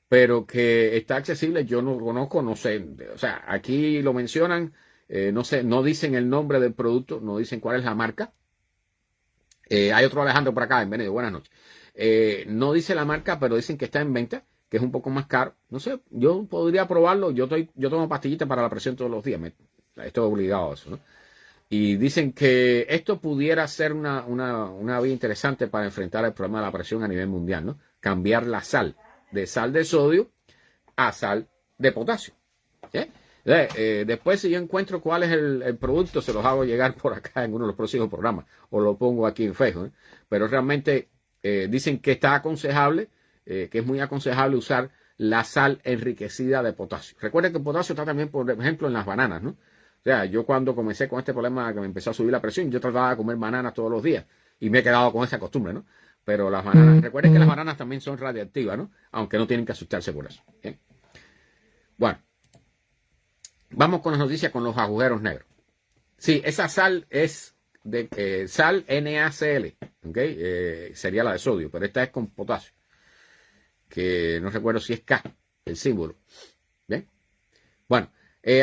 pero que está accesible. Yo no lo conozco, no sé. O sea, aquí lo mencionan, no sé, no dicen el nombre del producto, no dicen cuál es la marca. Hay otro Alejandro por acá, bienvenido, buenas noches. No dice la marca, pero dicen que está en venta, que es un poco más caro. No sé, yo podría probarlo. Yo tomo pastillitas para la presión todos los días. Estoy obligado a eso, ¿no? Y dicen que esto pudiera ser una vía interesante para enfrentar el problema de la presión a nivel mundial, ¿no? Cambiar la sal de sodio a sal de potasio. ¿Sí? Después, si yo encuentro cuál es el producto, se los hago llegar por acá en uno de los próximos programas, o lo pongo aquí en Facebook. Pero realmente dicen que está aconsejable, que es muy aconsejable usar la sal enriquecida de potasio. Recuerden que el potasio está también, por ejemplo, en las bananas, ¿no? O sea, yo cuando comencé con este problema que me empezó a subir la presión, yo trataba de comer bananas todos los días y me he quedado con esa costumbre, ¿no? Pero las bananas, recuerden que las bananas también son radiactivas, ¿no? Aunque no tienen que asustarse por eso. ¿Bien? Bueno. Vamos con las noticias con los agujeros negros. Sí, esa sal es de sal NaCl, ¿okay? Sería la de sodio, pero esta es con potasio, que no recuerdo si es K, el símbolo. ¿Bien? Bueno,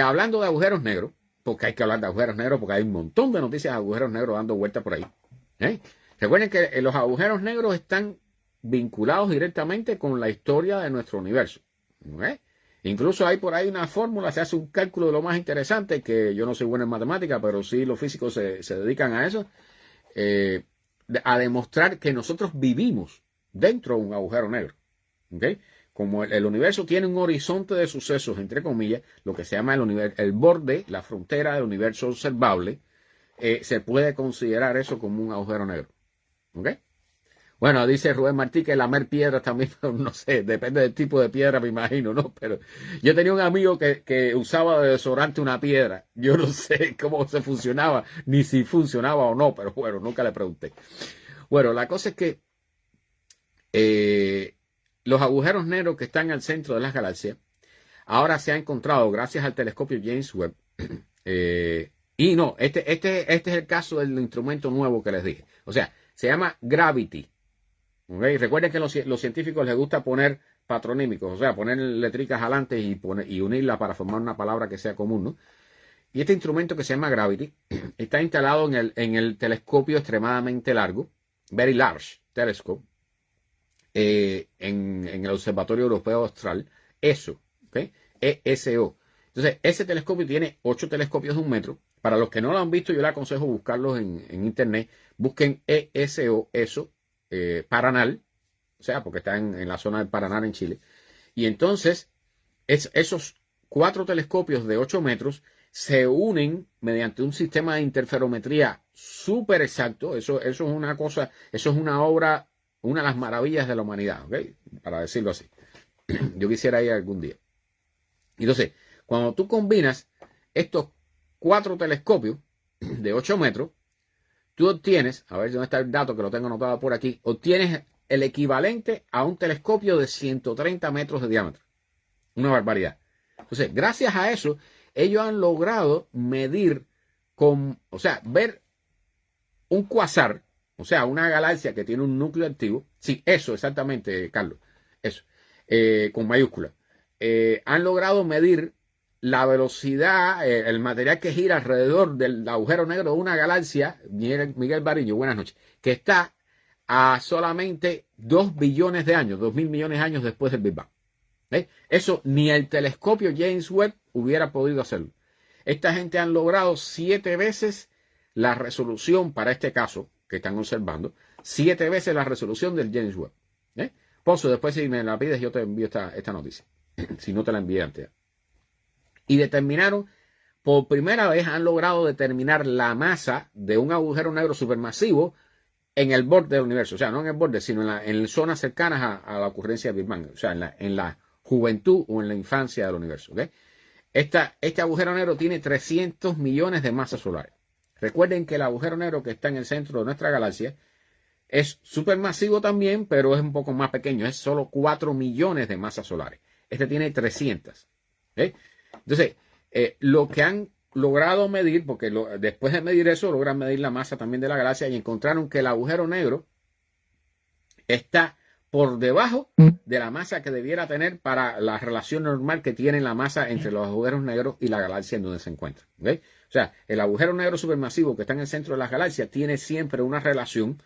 hablando de agujeros negros, porque hay que hablar de agujeros negros, porque hay un montón de noticias de agujeros negros dando vueltas por ahí. Recuerden que los agujeros negros están vinculados directamente con la historia de nuestro universo. ¿Okay? Incluso hay por ahí una fórmula, se hace un cálculo de lo más interesante, que yo no soy bueno en matemática, pero sí los físicos se dedican a eso, a demostrar que nosotros vivimos dentro de un agujero negro. ¿Okay? Como el universo tiene un horizonte de sucesos, entre comillas, lo que se llama el borde, la frontera del universo observable, se puede considerar eso como un agujero negro. ¿Okay? Bueno, dice Rubén Martí que lamer piedras también, no sé, depende del tipo de piedra, me imagino, ¿no? Pero yo tenía un amigo que usaba de desodorante una piedra. Yo no sé cómo se funcionaba, ni si funcionaba o no, pero bueno, nunca le pregunté. Bueno, la cosa es que los agujeros negros que están al centro de las galaxias ahora se ha encontrado gracias al telescopio James Webb. Y no, este es el caso del instrumento nuevo que les dije. O sea, se llama Gravity. ¿Okay? Recuerden que los científicos les gusta poner patronímicos, o sea, poner letricas adelante y unirlas para formar una palabra que sea común, ¿no? Y este instrumento que se llama Gravity está instalado en el telescopio extremadamente largo, Very Large Telescope, en el Observatorio Europeo Austral, ESO, ¿okay? ESO. Entonces, ese telescopio tiene 8 telescopios de 1 metro. Para los que no lo han visto, yo les aconsejo buscarlos en internet. Busquen ESO, Paranal, o sea, porque está en la zona del Paraná en Chile. Y entonces, esos 4 telescopios de 8 metros se unen mediante un sistema de interferometría súper exacto. Eso es una cosa, eso es una obra, una de las maravillas de la humanidad, ¿okay? Para decirlo así. Yo quisiera ir algún día. Entonces, cuando tú combinas estos 4 telescopios de 8 metros, tú obtienes, a ver dónde está el dato que lo tengo anotado por aquí, obtienes el equivalente a un telescopio de 130 metros de diámetro. Una barbaridad. Entonces, gracias a eso, ellos han logrado medir, o sea, ver un cuásar, o sea, una galaxia que tiene un núcleo activo. Sí, eso exactamente, Carlos. Eso, con mayúscula. Han logrado medir la velocidad, el material que gira alrededor del agujero negro de una galaxia, Miguel Barillo, buenas noches, que está a solamente 2 billones de años, 2.000 millones de años después del Big Bang. Eso ni el telescopio James Webb hubiera podido hacerlo. Esta gente han logrado 7 veces la resolución para este caso que están observando, 7 veces la resolución del James Webb. Pozo, después si me la pides yo te envío esta noticia, si no te la envié antes. Y determinaron, por primera vez han logrado determinar la masa de un agujero negro supermasivo en el borde del universo. O sea, no en el borde, sino en zonas cercanas a la ocurrencia del Big Bang. O sea, en la juventud o en la infancia del universo. ¿Okay? Este agujero negro tiene 300 millones de masas solares. Recuerden que el agujero negro que está en el centro de nuestra galaxia es supermasivo también, pero es un poco más pequeño. Es solo 4 millones de masas solares. Este tiene 300. ¿Okay? Entonces, lo que han logrado medir, porque después de medir eso, logran medir la masa también de la galaxia y encontraron que el agujero negro está por debajo de la masa que debiera tener para la relación normal que tiene la masa entre los agujeros negros y la galaxia en donde se encuentra. ¿Okay? O sea, el agujero negro supermasivo que está en el centro de las galaxias tiene siempre una relación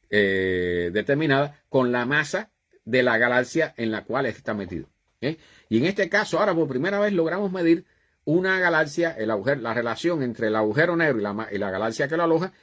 determinada con la masa de la galaxia en la cual está metido. ¿Okay? Y en este caso, ahora por primera vez logramos medir una galaxia, la relación entre el agujero negro y la galaxia que lo aloja,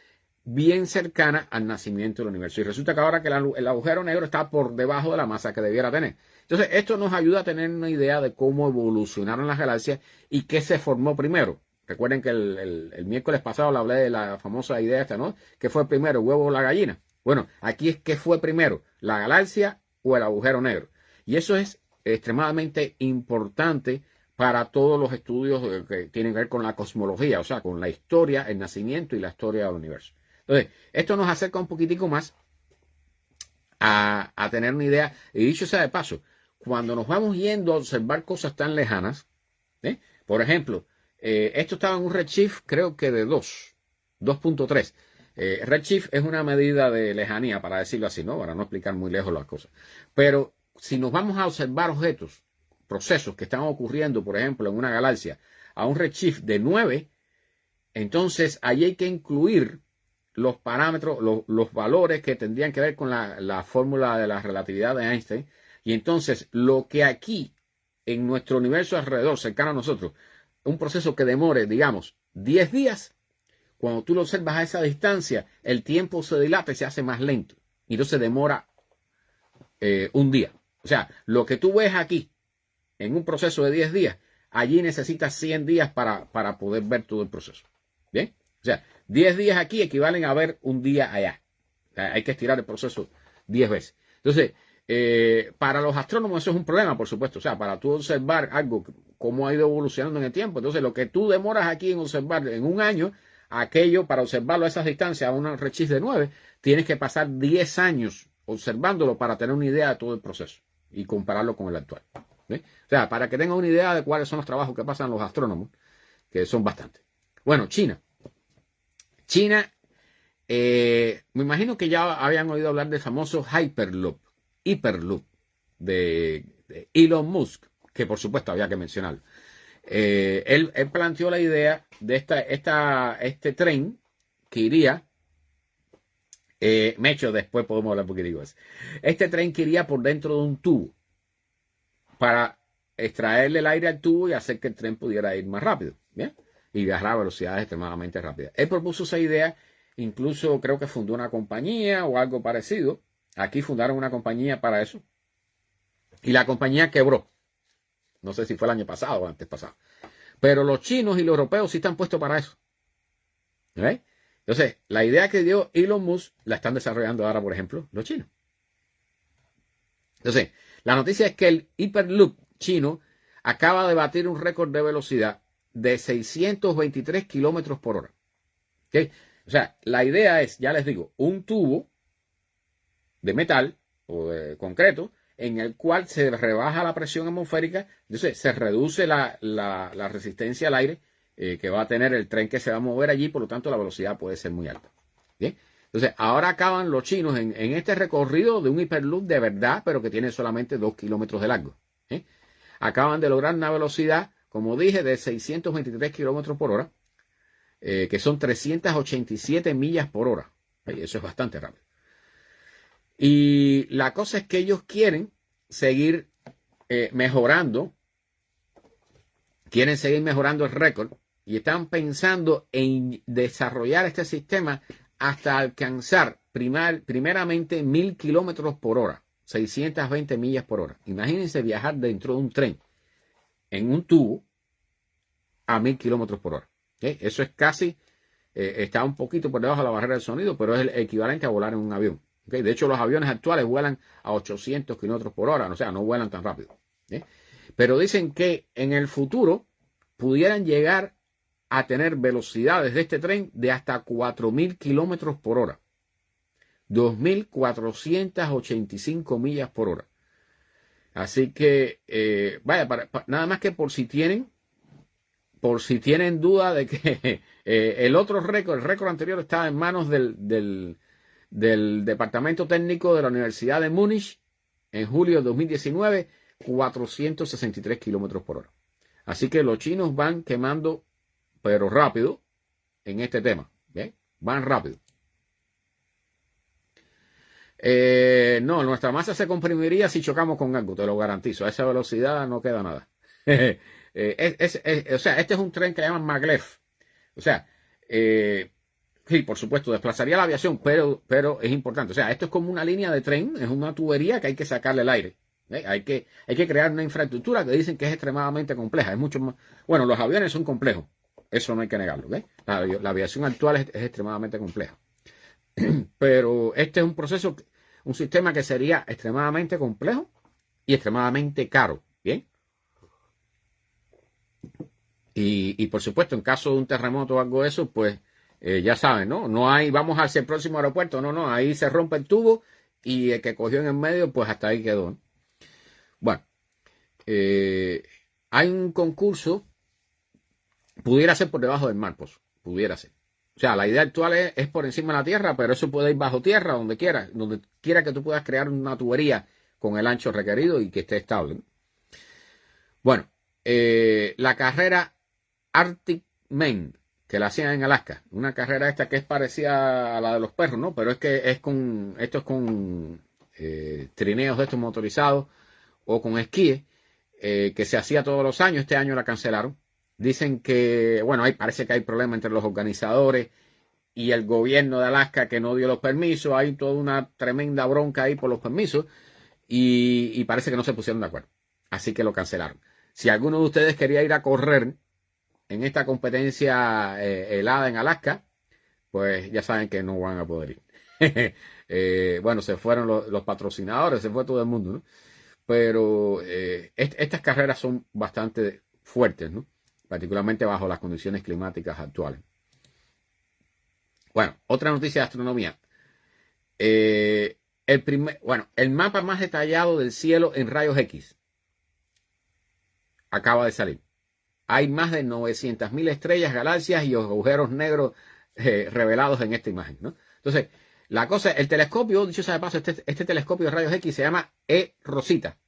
bien cercana al nacimiento del universo. Y resulta que ahora que el agujero negro está por debajo de la masa que debiera tener. Entonces, esto nos ayuda a tener una idea de cómo evolucionaron las galaxias y qué se formó primero. Recuerden que el miércoles pasado le hablé de la famosa idea esta, ¿no? ¿Qué fue primero, el huevo o la gallina? Bueno, aquí es qué fue primero, la galaxia o el agujero negro. Y eso es extremadamente importante para todos los estudios que tienen que ver con la cosmología, o sea, con la historia, el nacimiento y la historia del universo. Entonces, esto nos acerca un poquitico más a tener una idea. Y dicho sea de paso, cuando nos vamos yendo a observar cosas tan lejanas, por ejemplo, esto estaba en un redshift creo que de 2.3. Redshift es una medida de lejanía, para decirlo así, ¿no? Para no explicar muy lejos las cosas. Pero si nos vamos a observar objetos, procesos que están ocurriendo, por ejemplo, en una galaxia, a un redshift de 9, entonces ahí hay que incluir los parámetros, los valores que tendrían que ver con la fórmula de la relatividad de Einstein. Y entonces lo que aquí, en nuestro universo alrededor, cercano a nosotros, un proceso que demore, digamos, 10 días, cuando tú lo observas a esa distancia, el tiempo se dilata y se hace más lento. Y entonces demora un día. O sea, lo que tú ves aquí, en un proceso de 10 días, allí necesitas 100 días para poder ver todo el proceso. ¿Bien? O sea, 10 días aquí equivalen a ver un día allá. O sea, hay que estirar el proceso 10 veces. Entonces, para los astrónomos eso es un problema, por supuesto. O sea, para tú observar algo, cómo ha ido evolucionando en el tiempo. Entonces, lo que tú demoras aquí en observar en un año, aquello, para observarlo a esas distancias, a un redshift de 9, tienes que pasar 10 años observándolo para tener una idea de todo el proceso y compararlo con el actual. ¿Ve? O sea, para que tengan una idea de cuáles son los trabajos que pasan los astrónomos, que son bastantes. Bueno, China. China, me imagino que ya habían oído hablar del famoso Hyperloop de Elon Musk, que por supuesto había que mencionarlo. Él planteó la idea de este tren que iría, Mecho, después podemos hablar porque digo eso. Este tren que iría por dentro de un tubo para extraerle el aire al tubo y hacer que el tren pudiera ir más rápido, ¿bien? Y viajar a velocidades extremadamente rápidas. Él propuso esa idea, incluso creo que fundó una compañía o algo parecido. Aquí fundaron una compañía para eso. Y la compañía quebró. No sé si fue el año pasado o antes pasado. Pero los chinos y los europeos sí están puestos para eso. ¿Ves? Entonces, la idea que dio Elon Musk la están desarrollando ahora, por ejemplo, los chinos. Entonces, la noticia es que el Hyperloop chino acaba de batir un récord de velocidad de 623 kilómetros por hora. ¿Okay? O sea, la idea es, ya les digo, un tubo de metal o de concreto en el cual se rebaja la presión atmosférica, entonces se reduce la resistencia al aire que va a tener el tren que se va a mover allí, por lo tanto la velocidad puede ser muy alta. ¿Bien? Entonces, ahora acaban los chinos en este recorrido de un hiperloop de verdad, pero que tiene solamente 2 kilómetros de largo. Acaban de lograr una velocidad, como dije, de 623 kilómetros por hora, que son 387 millas por hora. Eso es bastante rápido. Y la cosa es que ellos quieren seguir mejorando el récord y están pensando en desarrollar este sistema hasta alcanzar primeramente 1000 kilómetros por hora, 620 millas por hora. Imagínense viajar dentro de un tren en un tubo a 1000 kilómetros por hora. ¿Okay? Eso es casi, está un poquito por debajo de la barrera del sonido, pero es el equivalente a volar en un avión. ¿Okay? De hecho, los aviones actuales vuelan a 800 kilómetros por hora, o sea, no vuelan tan rápido. Pero dicen que en el futuro pudieran llegar a tener velocidades de este tren de hasta 4000 kilómetros por hora. 2485 millas por hora. Así que, vaya, nada más que por si tienen duda de que el otro récord, el récord anterior estaba en manos del Departamento Técnico de la Universidad de Múnich en julio de 2019, 463 kilómetros por hora. Así que los chinos van quemando, pero rápido, en este tema. ¿Bien? Van rápido. No, nuestra masa se comprimiría si chocamos con algo, te lo garantizo. A esa velocidad no queda nada. O sea, este es un tren que llaman maglev. O sea, sí, por supuesto, desplazaría la aviación, pero es importante. O sea, esto es como una línea de tren, es una tubería que hay que sacarle el aire. Hay que crear una infraestructura que dicen que es extremadamente compleja. Es mucho más. Bueno, los aviones son complejos. Eso no hay que negarlo. La aviación actual es extremadamente compleja. Pero este es un proceso, un sistema que sería extremadamente complejo y extremadamente caro. ¿Bien? Y por supuesto, en caso de un terremoto o algo de eso, pues ya saben, ¿no? No hay, vamos hacia el próximo aeropuerto, no, ahí se rompe el tubo y el que cogió en el medio, pues hasta ahí quedó, ¿no? Bueno, hay un concurso, pudiera ser por debajo del mar, pues, pudiera ser. O sea, la idea actual es por encima de la tierra, pero eso puede ir bajo tierra, donde quiera que tú puedas crear una tubería con el ancho requerido y que esté estable, ¿no? Bueno, la carrera Arctic Man, que la hacían en Alaska, una carrera esta que es parecida a la de los perros, ¿no? Pero esto es con trineos de estos motorizados o con esquíes, que se hacía todos los años. Este año la cancelaron. Dicen que, bueno, parece que hay problemas entre los organizadores y el gobierno de Alaska que no dio los permisos. Hay toda una tremenda bronca ahí por los permisos y parece que no se pusieron de acuerdo. Así que lo cancelaron. Si alguno de ustedes quería ir a correr en esta competencia helada en Alaska, pues ya saben que no van a poder ir. Bueno, se fueron los patrocinadores, se fue todo el mundo, ¿no? Pero estas carreras son bastante fuertes, ¿no? Particularmente bajo las condiciones climáticas actuales. Bueno, otra noticia de astronomía. el mapa más detallado del cielo en rayos X acaba de salir. Hay más de 900.000 estrellas, galaxias y agujeros negros revelados en esta imagen, ¿no? Entonces, la cosa, el telescopio, dicho sea de paso, este telescopio de rayos X se llama E-Rosita,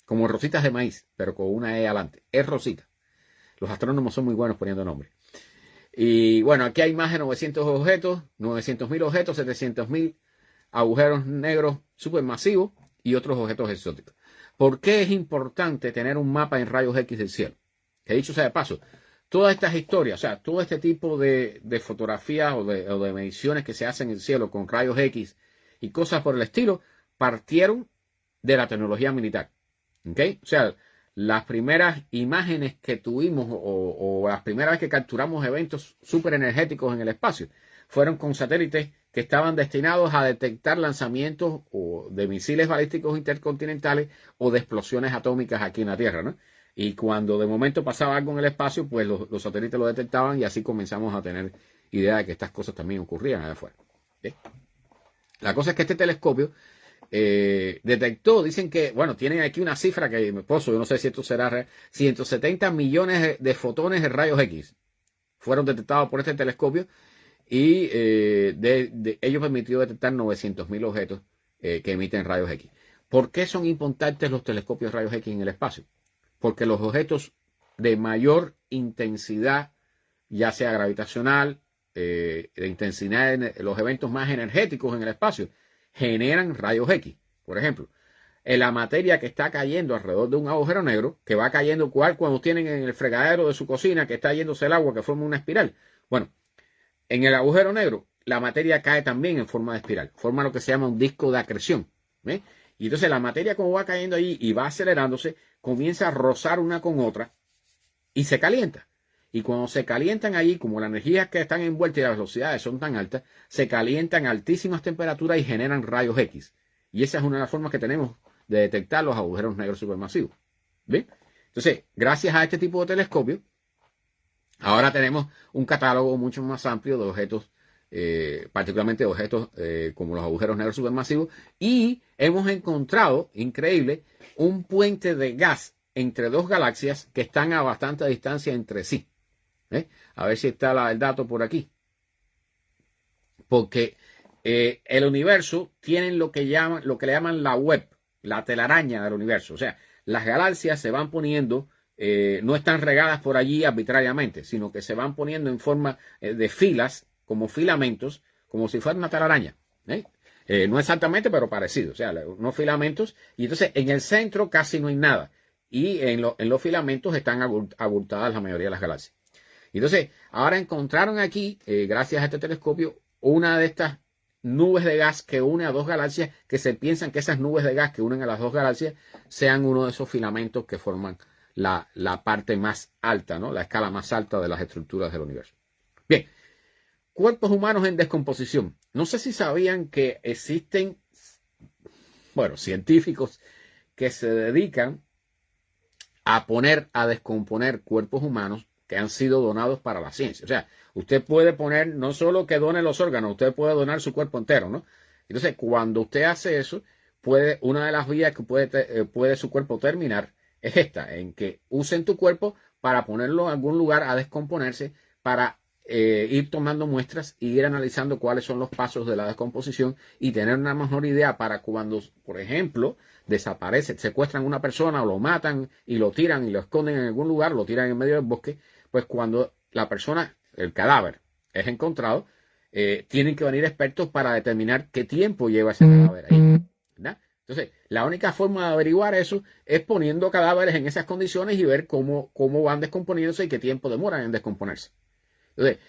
como rositas de maíz, pero con una E adelante. E-Rosita. Los astrónomos son muy buenos poniendo nombres. Y bueno, aquí hay más de 900 objetos, 900.000 objetos, 700.000 agujeros negros supermasivos y otros objetos exóticos. ¿Por qué es importante tener un mapa en rayos X del cielo? Que dicho sea de paso, todas estas historias, o sea, todo este tipo de fotografías o de mediciones que se hacen en el cielo con rayos X y cosas por el estilo, partieron de la tecnología militar. ¿Okay? O sea, las primeras imágenes que tuvimos o las primeras vez que capturamos eventos súper energéticos en el espacio fueron con satélites que estaban destinados a detectar lanzamientos o de misiles balísticos intercontinentales o de explosiones atómicas aquí en la Tierra, ¿no? Y cuando de momento pasaba algo en el espacio, pues los satélites lo detectaban y así comenzamos a tener idea de que estas cosas también ocurrían allá afuera. ¿Sí? La cosa es que este telescopio detectó, dicen que, bueno, tienen aquí una cifra que me poso, yo no sé si esto será real, 170 millones de fotones de rayos X fueron detectados por este telescopio y ello permitió detectar 900.000 objetos que emiten rayos X. ¿Por qué son importantes los telescopios de rayos X en el espacio? Porque los objetos de mayor intensidad, ya sea gravitacional, de intensidad, los eventos más energéticos en el espacio, generan rayos X. Por ejemplo, en la materia que está cayendo alrededor de un agujero negro, que va cayendo cuando tienen en el fregadero de su cocina, que está yéndose el agua, que forma una espiral. Bueno, en el agujero negro, la materia cae también en forma de espiral, forma lo que se llama un disco de acreción. ¿Ve? Y entonces la materia, como va cayendo allí y va acelerándose, comienza a rozar una con otra y se calienta. Y cuando se calientan allí, como las energías que están envueltas y las velocidades son tan altas, se calientan a altísimas temperaturas y generan rayos X. Y esa es una de las formas que tenemos de detectar los agujeros negros supermasivos. ¿Bien? Entonces, gracias a este tipo de telescopio, ahora tenemos un catálogo mucho más amplio de objetos, particularmente objetos como los agujeros negros supermasivos, y hemos encontrado, increíble, un puente de gas entre dos galaxias que están a bastante distancia entre sí. A ver si está el dato por aquí. Porque el universo tiene lo que le llaman la web, la telaraña del universo. O sea, las galaxias se van poniendo, no están regadas por allí arbitrariamente, sino que se van poniendo en forma de filas, como filamentos, como si fuera una telaraña. No exactamente, pero parecido. O sea, unos filamentos. Y entonces en el centro casi no hay nada. Y en los filamentos están abultadas la mayoría de las galaxias. Entonces, ahora encontraron aquí, gracias a este telescopio, una de estas nubes de gas que une a dos galaxias, que se piensan que esas nubes de gas que unen a las dos galaxias sean uno de esos filamentos que forman la parte más alta, ¿no? La escala más alta de las estructuras del universo. Bien, cuerpos humanos en descomposición. No sé si sabían que existen, bueno, científicos que se dedican a descomponer cuerpos humanos que han sido donados para la ciencia. O sea, usted puede poner, no solo que done los órganos, usted puede donar su cuerpo entero, ¿no? Entonces, cuando usted hace eso, una de las vías que puede su cuerpo terminar es esta, en que usen tu cuerpo para ponerlo en algún lugar a descomponerse, para ir tomando muestras y ir analizando cuáles son los pasos de la descomposición y tener una mejor idea para cuando, por ejemplo, desaparece, secuestran a una persona o lo matan y lo tiran y lo esconden en algún lugar, lo tiran en medio del bosque, pues cuando la persona, el cadáver, es encontrado, tienen que venir expertos para determinar qué tiempo lleva ese cadáver ahí, ¿verdad? Entonces, la única forma de averiguar eso es poniendo cadáveres en esas condiciones y ver cómo van descomponiéndose y qué tiempo demoran en descomponerse. Entonces,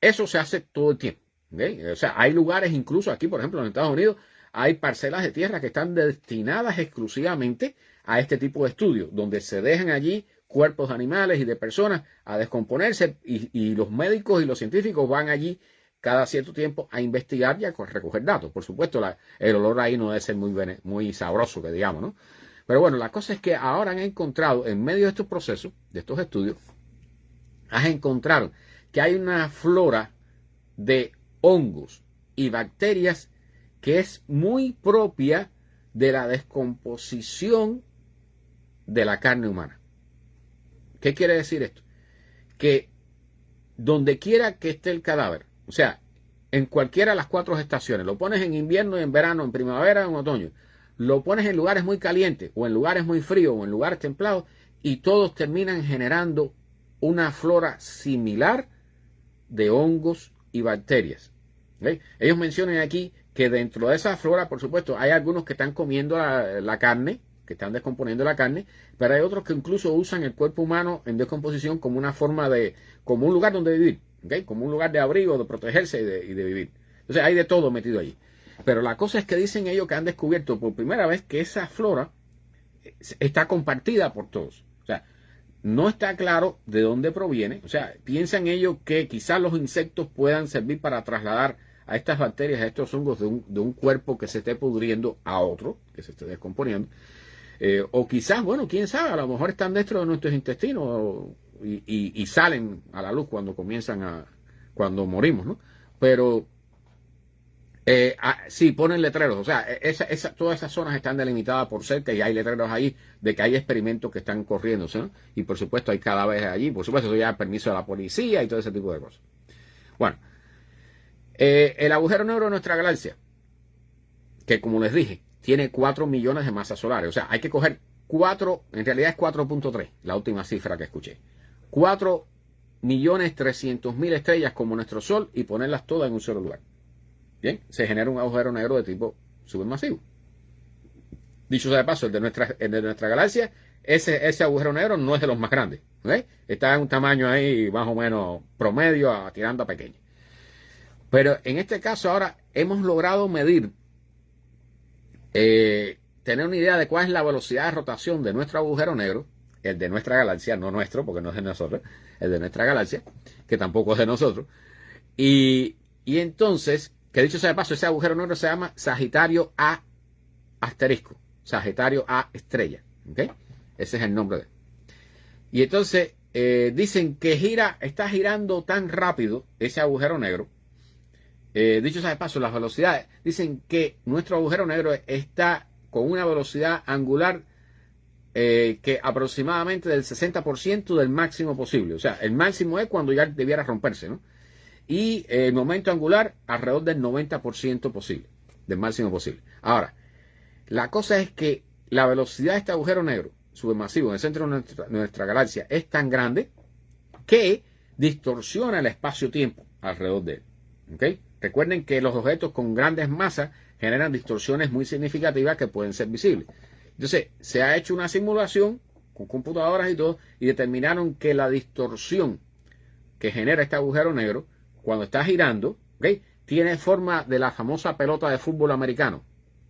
eso se hace todo el tiempo. ¿Okay? O sea, hay lugares, incluso aquí, por ejemplo, en Estados Unidos, hay parcelas de tierra que están destinadas exclusivamente a este tipo de estudios, donde se dejan allí cuerpos de animales y de personas a descomponerse y los médicos y los científicos van allí cada cierto tiempo a investigar y a recoger datos. Por supuesto, el olor ahí no debe ser muy sabroso, que digamos, ¿no? Pero bueno, la cosa es que ahora han encontrado, en medio de estos procesos, de estos estudios, encontraron que hay una flora de hongos y bacterias que es muy propia de la descomposición de la carne humana. ¿Qué quiere decir esto? Que donde quiera que esté el cadáver, o sea, en cualquiera de las 4 estaciones, lo pones en invierno, en verano, en primavera, en otoño, lo pones en lugares muy calientes, o en lugares muy fríos, o en lugares templados, y todos terminan generando una flora similar de hongos y bacterias. ¿Okay? Ellos mencionan aquí que dentro de esa flora, por supuesto, hay algunos que están comiendo la carne, que están descomponiendo la carne, pero hay otros que incluso usan el cuerpo humano en descomposición como una forma de, como un lugar donde vivir, ¿okay? Como un lugar de abrigo, de protegerse y de vivir. Entonces hay de todo metido allí. Pero la cosa es que dicen ellos que han descubierto por primera vez que esa flora está compartida por todos. O sea, no está claro de dónde proviene. O sea, piensan ellos que quizás los insectos puedan servir para trasladar a estas bacterias, a estos hongos de un cuerpo que se esté pudriendo a otro, que se esté descomponiendo. O quizás, bueno, quién sabe, a lo mejor están dentro de nuestros intestinos y salen a la luz cuando cuando morimos, ¿no? Pero sí, ponen letreros, o sea, todas esas zonas están delimitadas por cerca y hay letreros ahí de que hay experimentos que están corriéndose, ¿no? Y por supuesto hay cadáveres allí, por supuesto eso ya es permiso de la policía y todo ese tipo de cosas. Bueno, el agujero negro de nuestra galaxia, que como les dije, tiene 4 millones de masas solares, o sea, hay que coger 4, en realidad es 4.3, la última cifra que escuché, 4.300.000 estrellas como nuestro Sol y ponerlas todas en un solo lugar. Bien, se genera un agujero negro de tipo supermasivo. Dicho sea de paso, el de nuestra galaxia, ese agujero negro no es de los más grandes. ¿Okay? Está en un tamaño ahí más o menos promedio, tirando a pequeño. Pero en este caso ahora hemos logrado medir, tener una idea de cuál es la velocidad de rotación de nuestro agujero negro, el de nuestra galaxia, no nuestro, porque no es de nosotros, el de nuestra galaxia, que tampoco es de nosotros. Y entonces, que dicho sea de paso, ese agujero negro se llama Sagitario A asterisco, Sagitario A estrella, ¿okay? Ese es el nombre de él. Y entonces dicen que está girando tan rápido ese agujero negro. Dicho sea de paso, las velocidades, dicen que nuestro agujero negro está con una velocidad angular que aproximadamente del 60% del máximo posible. O sea, el máximo es cuando ya debiera romperse, ¿no? Y el momento angular alrededor del 90% posible, del máximo posible. Ahora, la cosa es que la velocidad de este agujero negro supermasivo en el centro de nuestra galaxia es tan grande que distorsiona el espacio-tiempo alrededor de él. ¿Okay? Recuerden que los objetos con grandes masas generan distorsiones muy significativas que pueden ser visibles. Entonces, se ha hecho una simulación con computadoras y todo, y determinaron que la distorsión que genera este agujero negro, cuando está girando, ¿okay? Tiene forma de la famosa pelota de fútbol americano.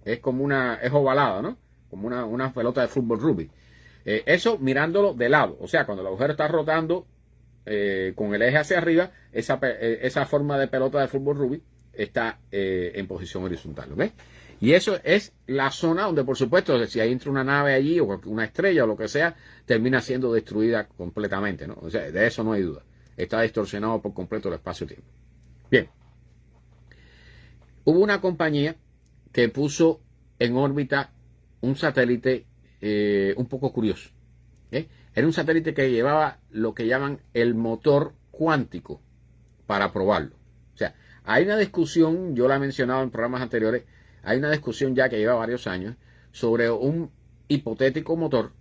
Es como es ovalada, ¿no? Como una pelota de fútbol rugby. Eso mirándolo de lado. O sea, cuando el agujero está rotando con el eje hacia arriba, esa forma de pelota de fútbol rugby está en posición horizontal, ¿ok? Y eso es la zona donde, por supuesto, si entra una nave allí o una estrella o lo que sea, termina siendo destruida completamente, ¿no? O sea, de eso no hay duda. Está distorsionado por completo el espacio-tiempo. Bien. Hubo una compañía que puso en órbita un satélite un poco curioso. ¿Okay? Era un satélite que llevaba lo que llaman el motor cuántico para probarlo. O sea, hay una discusión, yo la he mencionado en programas anteriores, hay una discusión ya que lleva varios años sobre un hipotético motor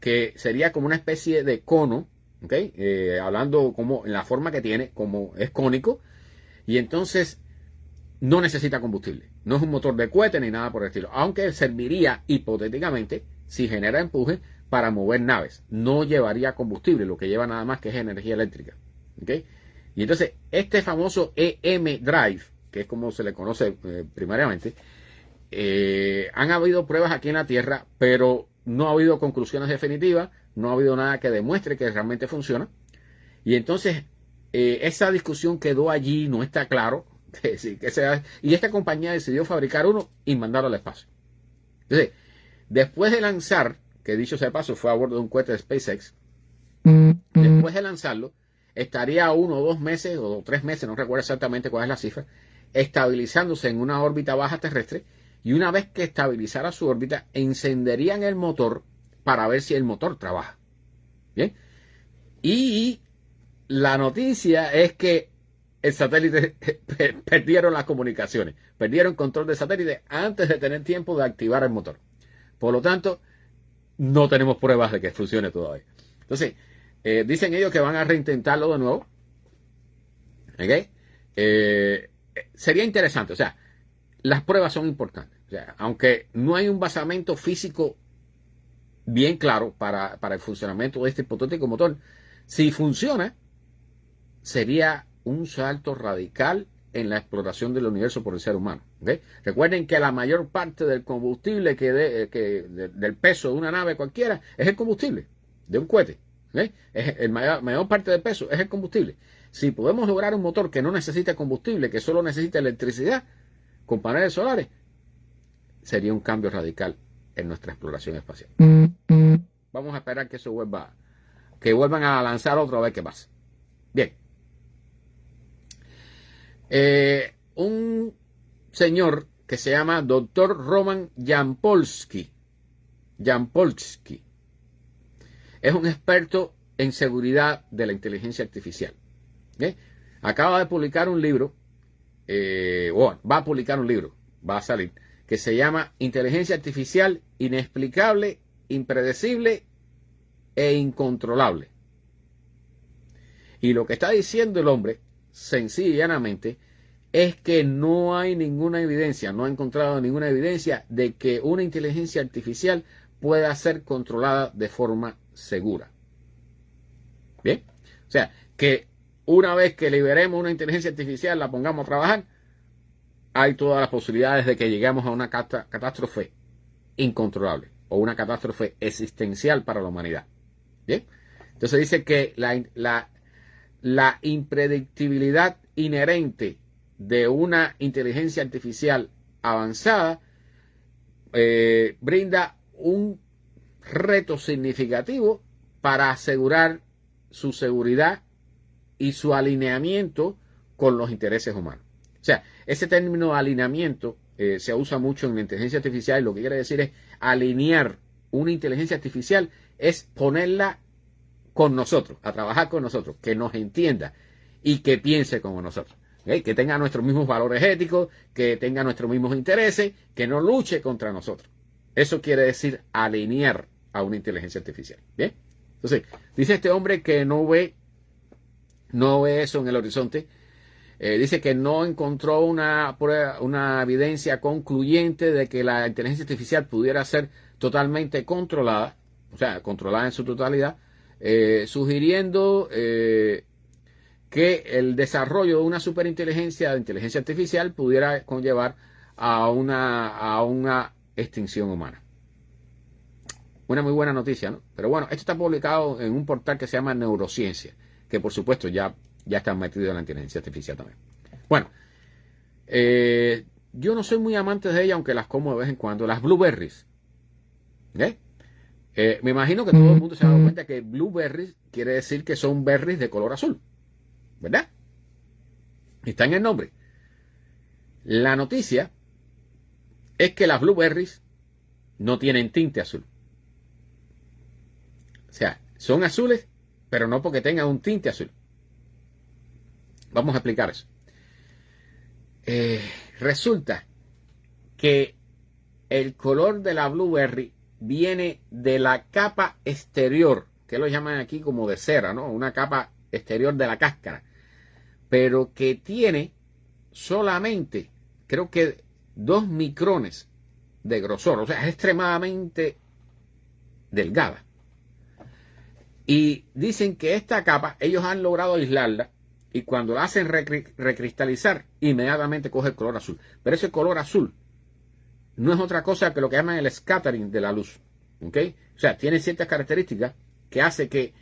que sería como una especie de cono, ¿okay? Hablando como en la forma que tiene, como es cónico, y entonces no necesita combustible. No es un motor de cohete ni nada por el estilo, aunque serviría hipotéticamente, si genera empuje, para mover naves. No llevaría combustible, lo que lleva nada más que es energía eléctrica. ¿Okay? Y entonces, este famoso EM Drive, que es como se le conoce primariamente, han habido pruebas aquí en la Tierra, pero no ha habido conclusiones definitivas, no ha habido nada que demuestre que realmente funciona. Y entonces, esa discusión quedó allí, no está claro. Y esta compañía decidió fabricar uno y mandarlo al espacio. Entonces, después de lanzar, que dicho sea de paso, fue a bordo de un cohete de SpaceX, después de lanzarlo, estaría 1 o 2 meses o 3 meses, no recuerdo exactamente cuál es la cifra, estabilizándose en una órbita baja terrestre, y una vez que estabilizara su órbita, encenderían el motor para ver si el motor trabaja. ¿Bien? Y la noticia es que el satélite perdieron las comunicaciones, perdieron control del satélite antes de tener tiempo de activar el motor. Por lo tanto, no tenemos pruebas de que funcione todavía. Entonces, dicen ellos que van a reintentarlo de nuevo. ¿Okay? Sería interesante, o sea, las pruebas son importantes. O sea, aunque no hay un basamento físico bien claro para el funcionamiento de este hipotético motor, si funciona, sería un salto radical en la exploración del universo por el ser humano. ¿Okay? Recuerden que la mayor parte del combustible del peso de una nave cualquiera es el combustible de un cohete. ¿Okay? Mayor parte del peso es el combustible. Si podemos lograr un motor que no necesita combustible, que solo necesita electricidad, con paneles solares, sería un cambio radical en nuestra exploración espacial. Vamos a esperar que eso vuelvan a lanzar otra vez que pase. Bien. Un señor que se llama Dr. Roman Yampolsky es un experto en seguridad de la inteligencia artificial. ¿Okay? Acaba de publicar un libro, va a publicar un libro, va a salir, que se llama Inteligencia Artificial Inexplicable, Impredecible e Incontrolable. Y lo que está diciendo el hombre, sencilla y llanamente, es que no hay ninguna evidencia, no ha encontrado ninguna evidencia de que una inteligencia artificial pueda ser controlada de forma segura. ¿Bien? O sea, que una vez que liberemos una inteligencia artificial, la pongamos a trabajar, hay todas las posibilidades de que lleguemos a una catástrofe incontrolable o una catástrofe existencial para la humanidad. ¿Bien? Entonces dice que la impredictibilidad inherente de una inteligencia artificial avanzada brinda un reto significativo para asegurar su seguridad y su alineamiento con los intereses humanos. O sea, ese término alineamiento se usa mucho en la inteligencia artificial, y lo que quiere decir es alinear una inteligencia artificial, es ponerla con nosotros, a trabajar con nosotros, que nos entienda y que piense como nosotros. ¿Okay? Que tenga nuestros mismos valores éticos, que tenga nuestros mismos intereses, que no luche contra nosotros. Eso quiere decir alinear a una inteligencia artificial. ¿Bien? Entonces, dice este hombre que no ve eso en el horizonte. Dice que no encontró una evidencia concluyente de que la inteligencia artificial pudiera ser totalmente controlada, o sea, controlada en su totalidad, sugiriendo que el desarrollo de una superinteligencia de inteligencia artificial pudiera conllevar a una extinción humana. Una muy buena noticia, ¿no? Pero bueno, esto está publicado en un portal que se llama Neurociencia, que por supuesto ya están metidos en la inteligencia artificial también. Bueno, yo no soy muy amante de ella, aunque las como de vez en cuando. Las blueberries. ¿Okay? Me imagino que todo el mundo se ha dado cuenta que blueberries quiere decir que son berries de color azul. ¿Verdad? Está en el nombre. La noticia es que las blueberries no tienen tinte azul. O sea, son azules, pero no porque tengan un tinte azul. Vamos a explicar eso. Resulta que el color de la blueberry viene de la capa exterior, que lo llaman aquí como de cera, ¿no? Una capa exterior de la cáscara, pero que tiene solamente, creo que 2 micrones de grosor, o sea, es extremadamente delgada. Y dicen que esta capa, ellos han logrado aislarla, y cuando la hacen recristalizar, inmediatamente coge el color azul. Pero ese color azul no es otra cosa que lo que llaman el scattering de la luz. ¿Okay? O sea, tiene ciertas características que hace que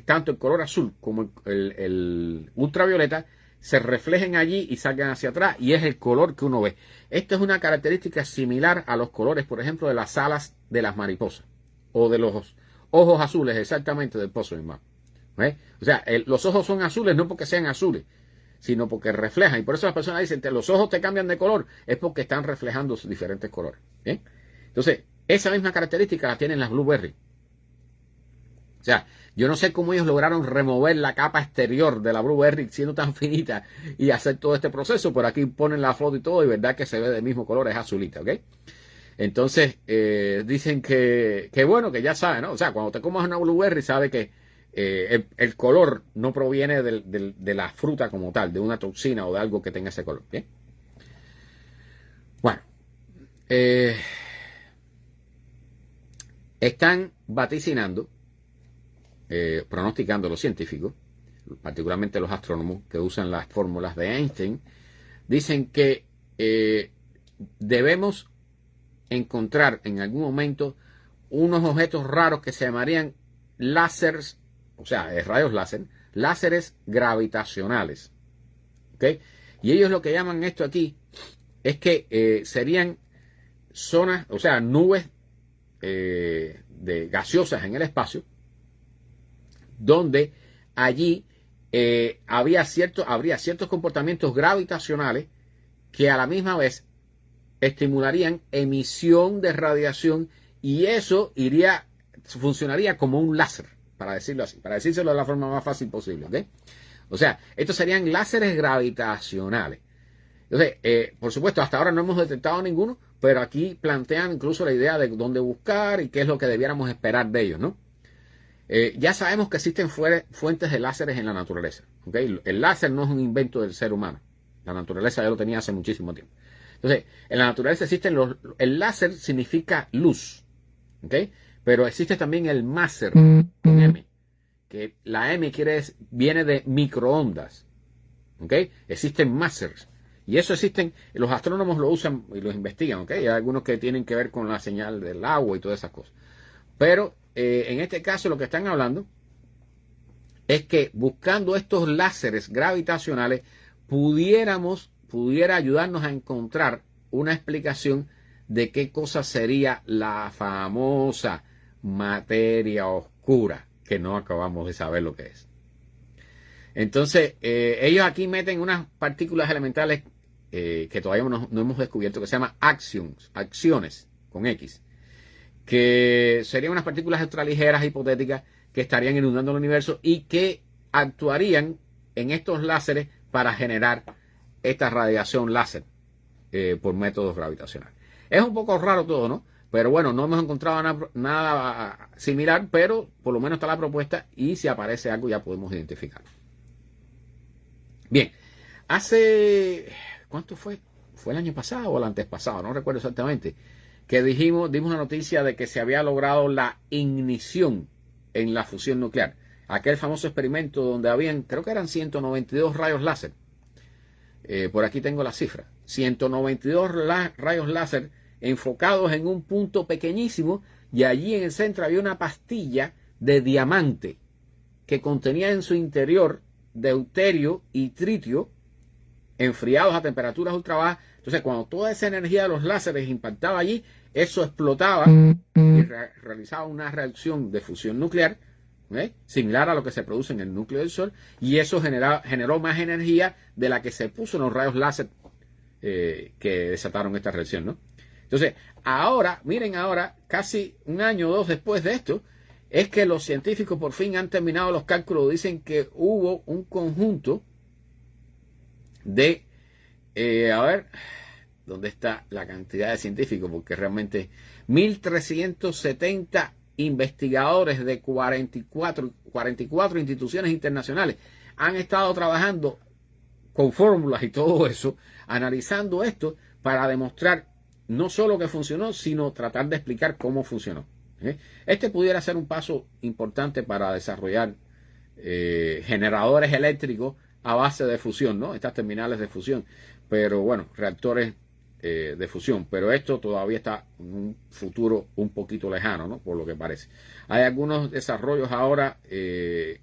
tanto el color azul como el ultravioleta se reflejen allí y salgan hacia atrás, y es el color que uno ve. Esta es una característica similar a los colores, por ejemplo, de las alas de las mariposas o de los ojos azules, exactamente, del pozo mismo. ¿Okay? O sea, los ojos son azules no porque sean azules, sino porque reflejan. Y por eso las personas dicen que los ojos te cambian de color, es porque están reflejando sus diferentes colores. ¿Bien? Entonces, esa misma característica la tienen las Blueberry. O sea, yo no sé cómo ellos lograron remover la capa exterior de la Blueberry siendo tan finita y hacer todo este proceso, pero aquí ponen la foto y todo, y verdad que se ve del mismo color, es azulita, ¿ok? Entonces, dicen que bueno, que ya saben, ¿no? O sea, cuando te comas una Blueberry, sabe que el color no proviene de la fruta como tal, de una toxina o de algo que tenga ese color, ¿bien? Bueno, están vaticinando, pronosticando los científicos, particularmente los astrónomos que usan las fórmulas de Einstein, dicen que debemos encontrar en algún momento unos objetos raros que se llamarían láseres, o sea, rayos láser, láseres gravitacionales. ¿Ok? Y ellos lo que llaman esto aquí es que serían zonas, o sea, nubes de gaseosas en el espacio, donde allí habría ciertos comportamientos gravitacionales que a la misma vez estimularían emisión de radiación, y eso funcionaría como un láser, para decirlo así, para decírselo de la forma más fácil posible, ¿ok? O sea, estos serían láseres gravitacionales. Entonces, por supuesto, hasta ahora no hemos detectado ninguno, pero aquí plantean incluso la idea de dónde buscar y qué es lo que debiéramos esperar de ellos, ¿no? Ya sabemos que existen fuentes de láseres en la naturaleza, ¿ok? El láser no es un invento del ser humano. La naturaleza ya lo tenía hace muchísimo tiempo. Entonces, en la naturaleza existen el láser significa luz, ¿ok? Pero existe también el máser, con M, que la M viene de microondas, ¿ok? Existen másers, y eso existen, los astrónomos lo usan y los investigan, ¿ok? Hay algunos que tienen que ver con la señal del agua y todas esas cosas. Pero en este caso lo que están hablando es que buscando estos láseres gravitacionales pudiera ayudarnos a encontrar una explicación de qué cosa sería la famosa materia oscura, que no acabamos de saber lo que es. Entonces, ellos aquí meten unas partículas elementales que todavía no hemos descubierto, que se llama acciones, con X, que serían unas partículas ultraligeras hipotéticas que estarían inundando el universo y que actuarían en estos láseres para generar esta radiación láser por métodos gravitacionales. Es un poco raro todo, ¿no? Pero bueno, no hemos encontrado nada similar, pero por lo menos está la propuesta, y si aparece algo ya podemos identificarlo. Bien, ¿cuánto fue? ¿Fue el año pasado o el antes pasado? No recuerdo exactamente. Que dimos una noticia de que se había logrado la ignición en la fusión nuclear. Aquel famoso experimento donde habían, creo que eran 192 rayos láser. Por aquí tengo la cifra. 192 rayos láser enfocados en un punto pequeñísimo, y allí en el centro había una pastilla de diamante que contenía en su interior deuterio y tritio enfriados a temperaturas ultra bajas. Entonces, cuando toda esa energía de los láseres impactaba allí, eso explotaba y realizaba una reacción de fusión nuclear, similar a lo que se produce en el núcleo del Sol, y eso generó más energía de la que se puso en los rayos láser que desataron esta reacción, ¿no? Entonces, miren ahora, casi un año o dos después de esto, es que los científicos por fin han terminado los cálculos. Dicen que hubo un conjunto de, ¿dónde está la cantidad de científicos? Porque realmente 1.370 investigadores de 44 instituciones internacionales han estado trabajando con fórmulas y todo eso, analizando esto para demostrar no solo que funcionó, sino tratar de explicar cómo funcionó. Este pudiera ser un paso importante para desarrollar generadores eléctricos a base de fusión, ¿no? Estas terminales de fusión, pero bueno, reactores de fusión, pero esto todavía está en un futuro un poquito lejano, ¿no? Por lo que parece. Hay algunos desarrollos ahora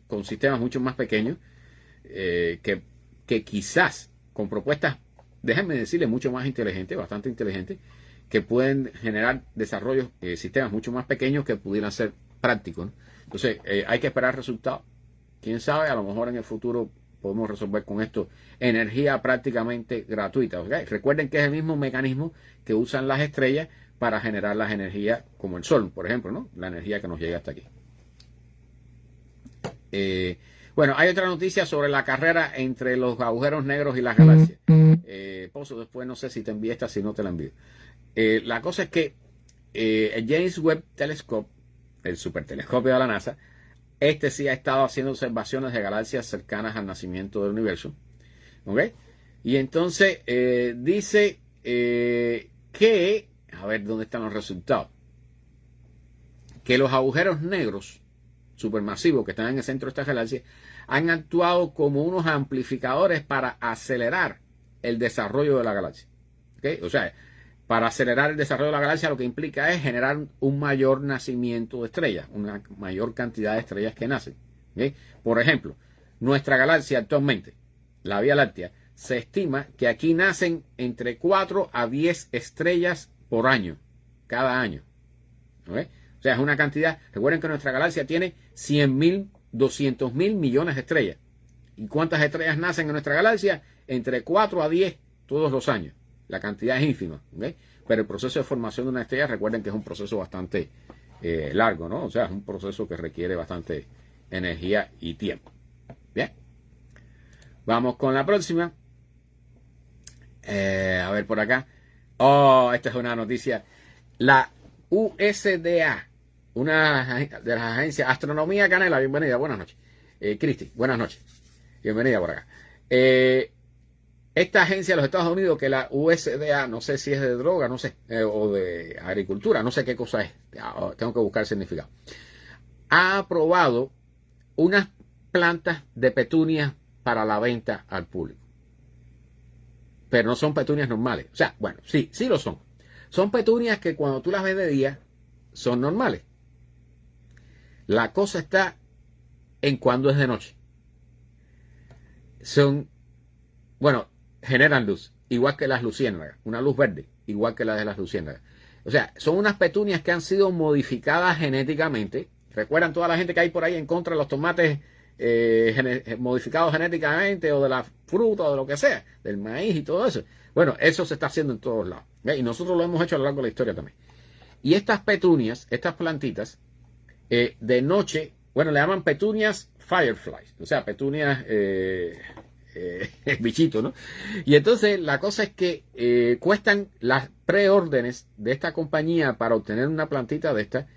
con sistemas mucho más pequeños que quizás con propuestas, déjenme decirles, mucho más inteligentes, bastante inteligentes, que pueden generar desarrollos, sistemas mucho más pequeños que pudieran ser prácticos, ¿no? Entonces, hay que esperar resultados. Quién sabe, a lo mejor en el futuro podemos resolver con esto energía prácticamente gratuita. ¿Okay? Recuerden que es el mismo mecanismo que usan las estrellas para generar las energías como el Sol, por ejemplo, ¿no? La energía que nos llega hasta aquí. Bueno, hay otra noticia sobre la carrera entre los agujeros negros y las galaxias. Pozo, después no sé si te envié esta, si no te la envío. La cosa es que el James Webb Telescope, el supertelescopio de la NASA, este sí ha estado haciendo observaciones de galaxias cercanas al nacimiento del universo. ¿Ok? Y entonces dice que, a ver dónde están los resultados, que los agujeros negros supermasivos que están en el centro de estas galaxias han actuado como unos amplificadores para acelerar el desarrollo de la galaxia. ¿Okay? O sea, para acelerar el desarrollo de la galaxia lo que implica es generar un mayor nacimiento de estrellas, una mayor cantidad de estrellas que nacen. ¿Okay? Por ejemplo, nuestra galaxia actualmente, la Vía Láctea, se estima que aquí nacen entre 4 a 10 estrellas por año, cada año. ¿Okay? O sea, es una cantidad. Recuerden que nuestra galaxia tiene 100.000, 200.000 millones de estrellas. ¿Y cuántas estrellas nacen en nuestra galaxia? Entre 4 a 10 todos los años. La cantidad es ínfima. ¿Okay? Pero el proceso de formación de una estrella, recuerden que es un proceso bastante largo, ¿no? O sea, es un proceso que requiere bastante energía y tiempo. Bien. Vamos con la próxima. A ver por acá. Oh, esta es una noticia. La USDA, una de las agencias, Astronomía Canela, bienvenida, buenas noches. Cristi, buenas noches, bienvenida por acá. Esta agencia de los Estados Unidos, que la USDA, no sé si es de droga, no sé, o de agricultura, no sé qué cosa es, tengo que buscar el significado, ha aprobado unas plantas de petunias para la venta al público. Pero no son petunias normales. O sea, bueno, sí lo son. Son petunias que cuando tú las ves de día son normales. La cosa está en cuando es de noche. Generan luz, igual que las luciérnagas, una luz verde, igual que la de las luciérnagas. O sea, son unas petunias que han sido modificadas genéticamente. ¿Recuerdan toda la gente que hay por ahí en contra de los tomates modificados genéticamente, o de la fruta, o de lo que sea, del maíz y todo eso? Bueno, eso se está haciendo en todos lados. Y nosotros lo hemos hecho a lo largo de la historia también. Y estas petunias, estas plantitas, de noche, bueno, le llaman petunias fireflies, o sea, petunias bichito, ¿no? Y entonces la cosa es que cuestan las preórdenes de esta compañía para obtener una plantita de esta,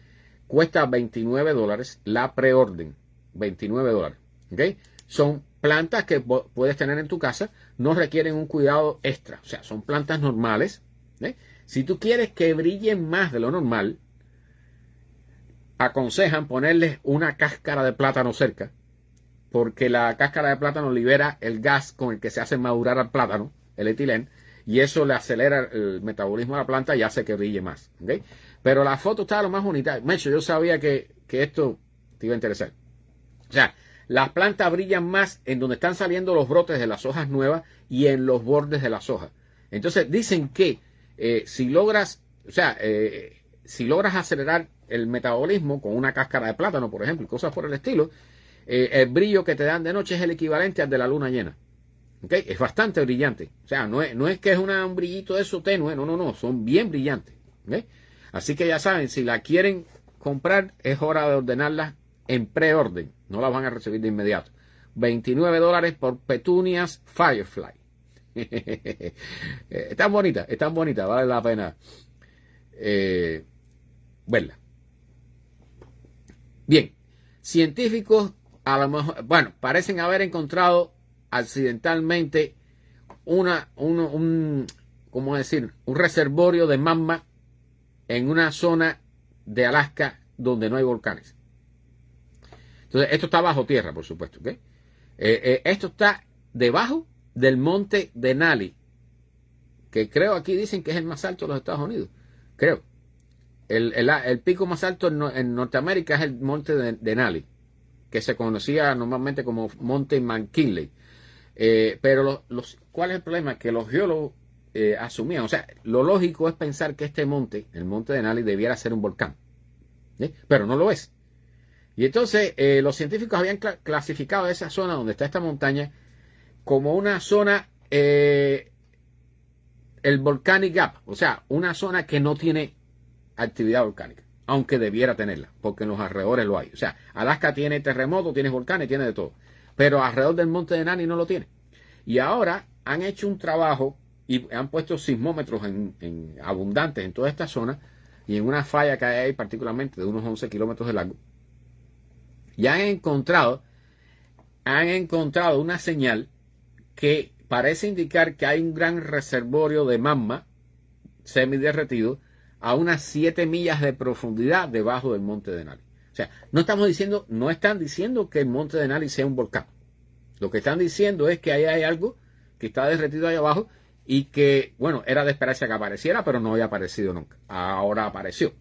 cuesta $29 la preorden, $29, ¿ok? Son plantas que puedes tener en tu casa, no requieren un cuidado extra, o sea, son plantas normales. Si tú quieres que brillen más de lo normal, aconsejan ponerles una cáscara de plátano cerca, porque la cáscara de plátano libera el gas con el que se hace madurar al plátano, el etileno, y eso le acelera el metabolismo de la planta y hace que brille más. ¿Okay? Pero la foto está lo más bonita. Mecho, yo sabía que esto te iba a interesar. O sea, las plantas brillan más en donde están saliendo los brotes de las hojas nuevas y en los bordes de las hojas. Entonces dicen que si logras acelerar el metabolismo con una cáscara de plátano, por ejemplo, y cosas por el estilo, el brillo que te dan de noche es el equivalente al de la luna llena. ¿Okay? Es bastante brillante. O sea, no es que es un brillito de eso tenue, no, son bien brillantes. ¿Okay? Así que ya saben, si la quieren comprar, es hora de ordenarla en preorden. No la van a recibir de inmediato. $29 por petunias firefly. Están bonitas, vale la pena verla. Bien, científicos a lo mejor, parecen haber encontrado accidentalmente un reservorio de magma en una zona de Alaska donde no hay volcanes. Entonces, esto está bajo tierra, por supuesto. ¿Okay? Esto está debajo del monte Denali, que creo aquí dicen que es el más alto de los Estados Unidos. Creo. El pico más alto en Norteamérica es el monte Denali, que se conocía normalmente como monte McKinley. Pero ¿cuál es el problema? Que los geólogos asumían, o sea, lo lógico es pensar que este monte, el monte Denali, debiera ser un volcán. Pero no lo es. Y entonces los científicos habían clasificado esa zona donde está esta montaña como una zona, el Volcanic Gap, o sea, una zona que no tiene actividad volcánica, aunque debiera tenerla, porque en los alrededores lo hay. O sea, Alaska tiene terremotos, tiene volcanes, tiene de todo, pero alrededor del monte Denali no lo tiene. Y ahora han hecho un trabajo y han puesto sismómetros abundantes en toda esta zona y en una falla que hay ahí particularmente de unos 11 kilómetros de largo. Y han encontrado una señal que parece indicar que hay un gran reservorio de magma semiderretido a unas 7 millas de profundidad debajo del monte Denali. O sea, no están diciendo que el monte Denali sea un volcán. Lo que están diciendo es que ahí hay algo que está derretido ahí abajo y que, bueno, era de esperarse que apareciera, pero no había aparecido nunca. Ahora apareció.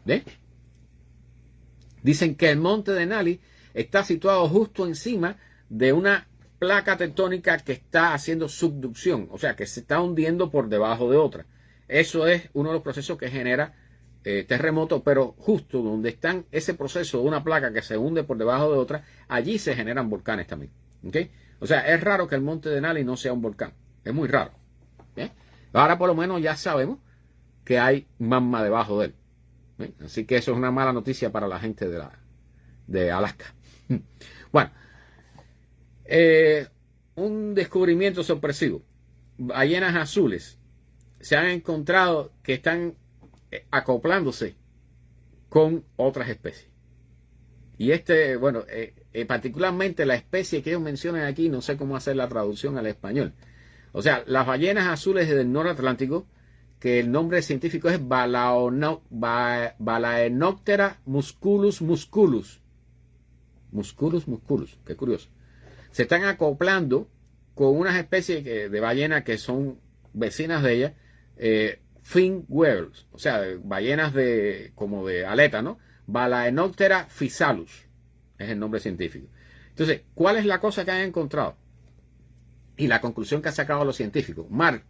¿Ves? Dicen que el monte Denali está situado justo encima de una placa tectónica que está haciendo subducción, o sea, que se está hundiendo por debajo de otra. Eso es uno de los procesos que genera terremotos, pero justo donde están ese proceso de una placa que se hunde por debajo de otra, allí se generan volcanes también. ¿Okay? O sea, es raro que el monte Denali no sea un volcán. Es muy raro. ¿Eh? Ahora por lo menos ya sabemos que hay magma debajo de él. ¿Eh? Así que eso es una mala noticia para la gente de Alaska. Bueno, un descubrimiento sorpresivo. Ballenas azules se han encontrado que están acoplándose con otras especies. Y bueno, particularmente la especie que ellos mencionan aquí, no sé cómo hacer la traducción al español. O sea, las ballenas azules del norte Atlántico, que el nombre científico es Balaenoptera musculus musculus. Musculus musculus, qué curioso. Se están acoplando con unas especies de ballenas que son vecinas de ellas, fin whales, o sea, ballenas como de aleta, ¿no? Balaenoptera physalus es el nombre científico. Entonces, ¿cuál es la cosa que han encontrado? Y la conclusión que han sacado los científicos. Mari,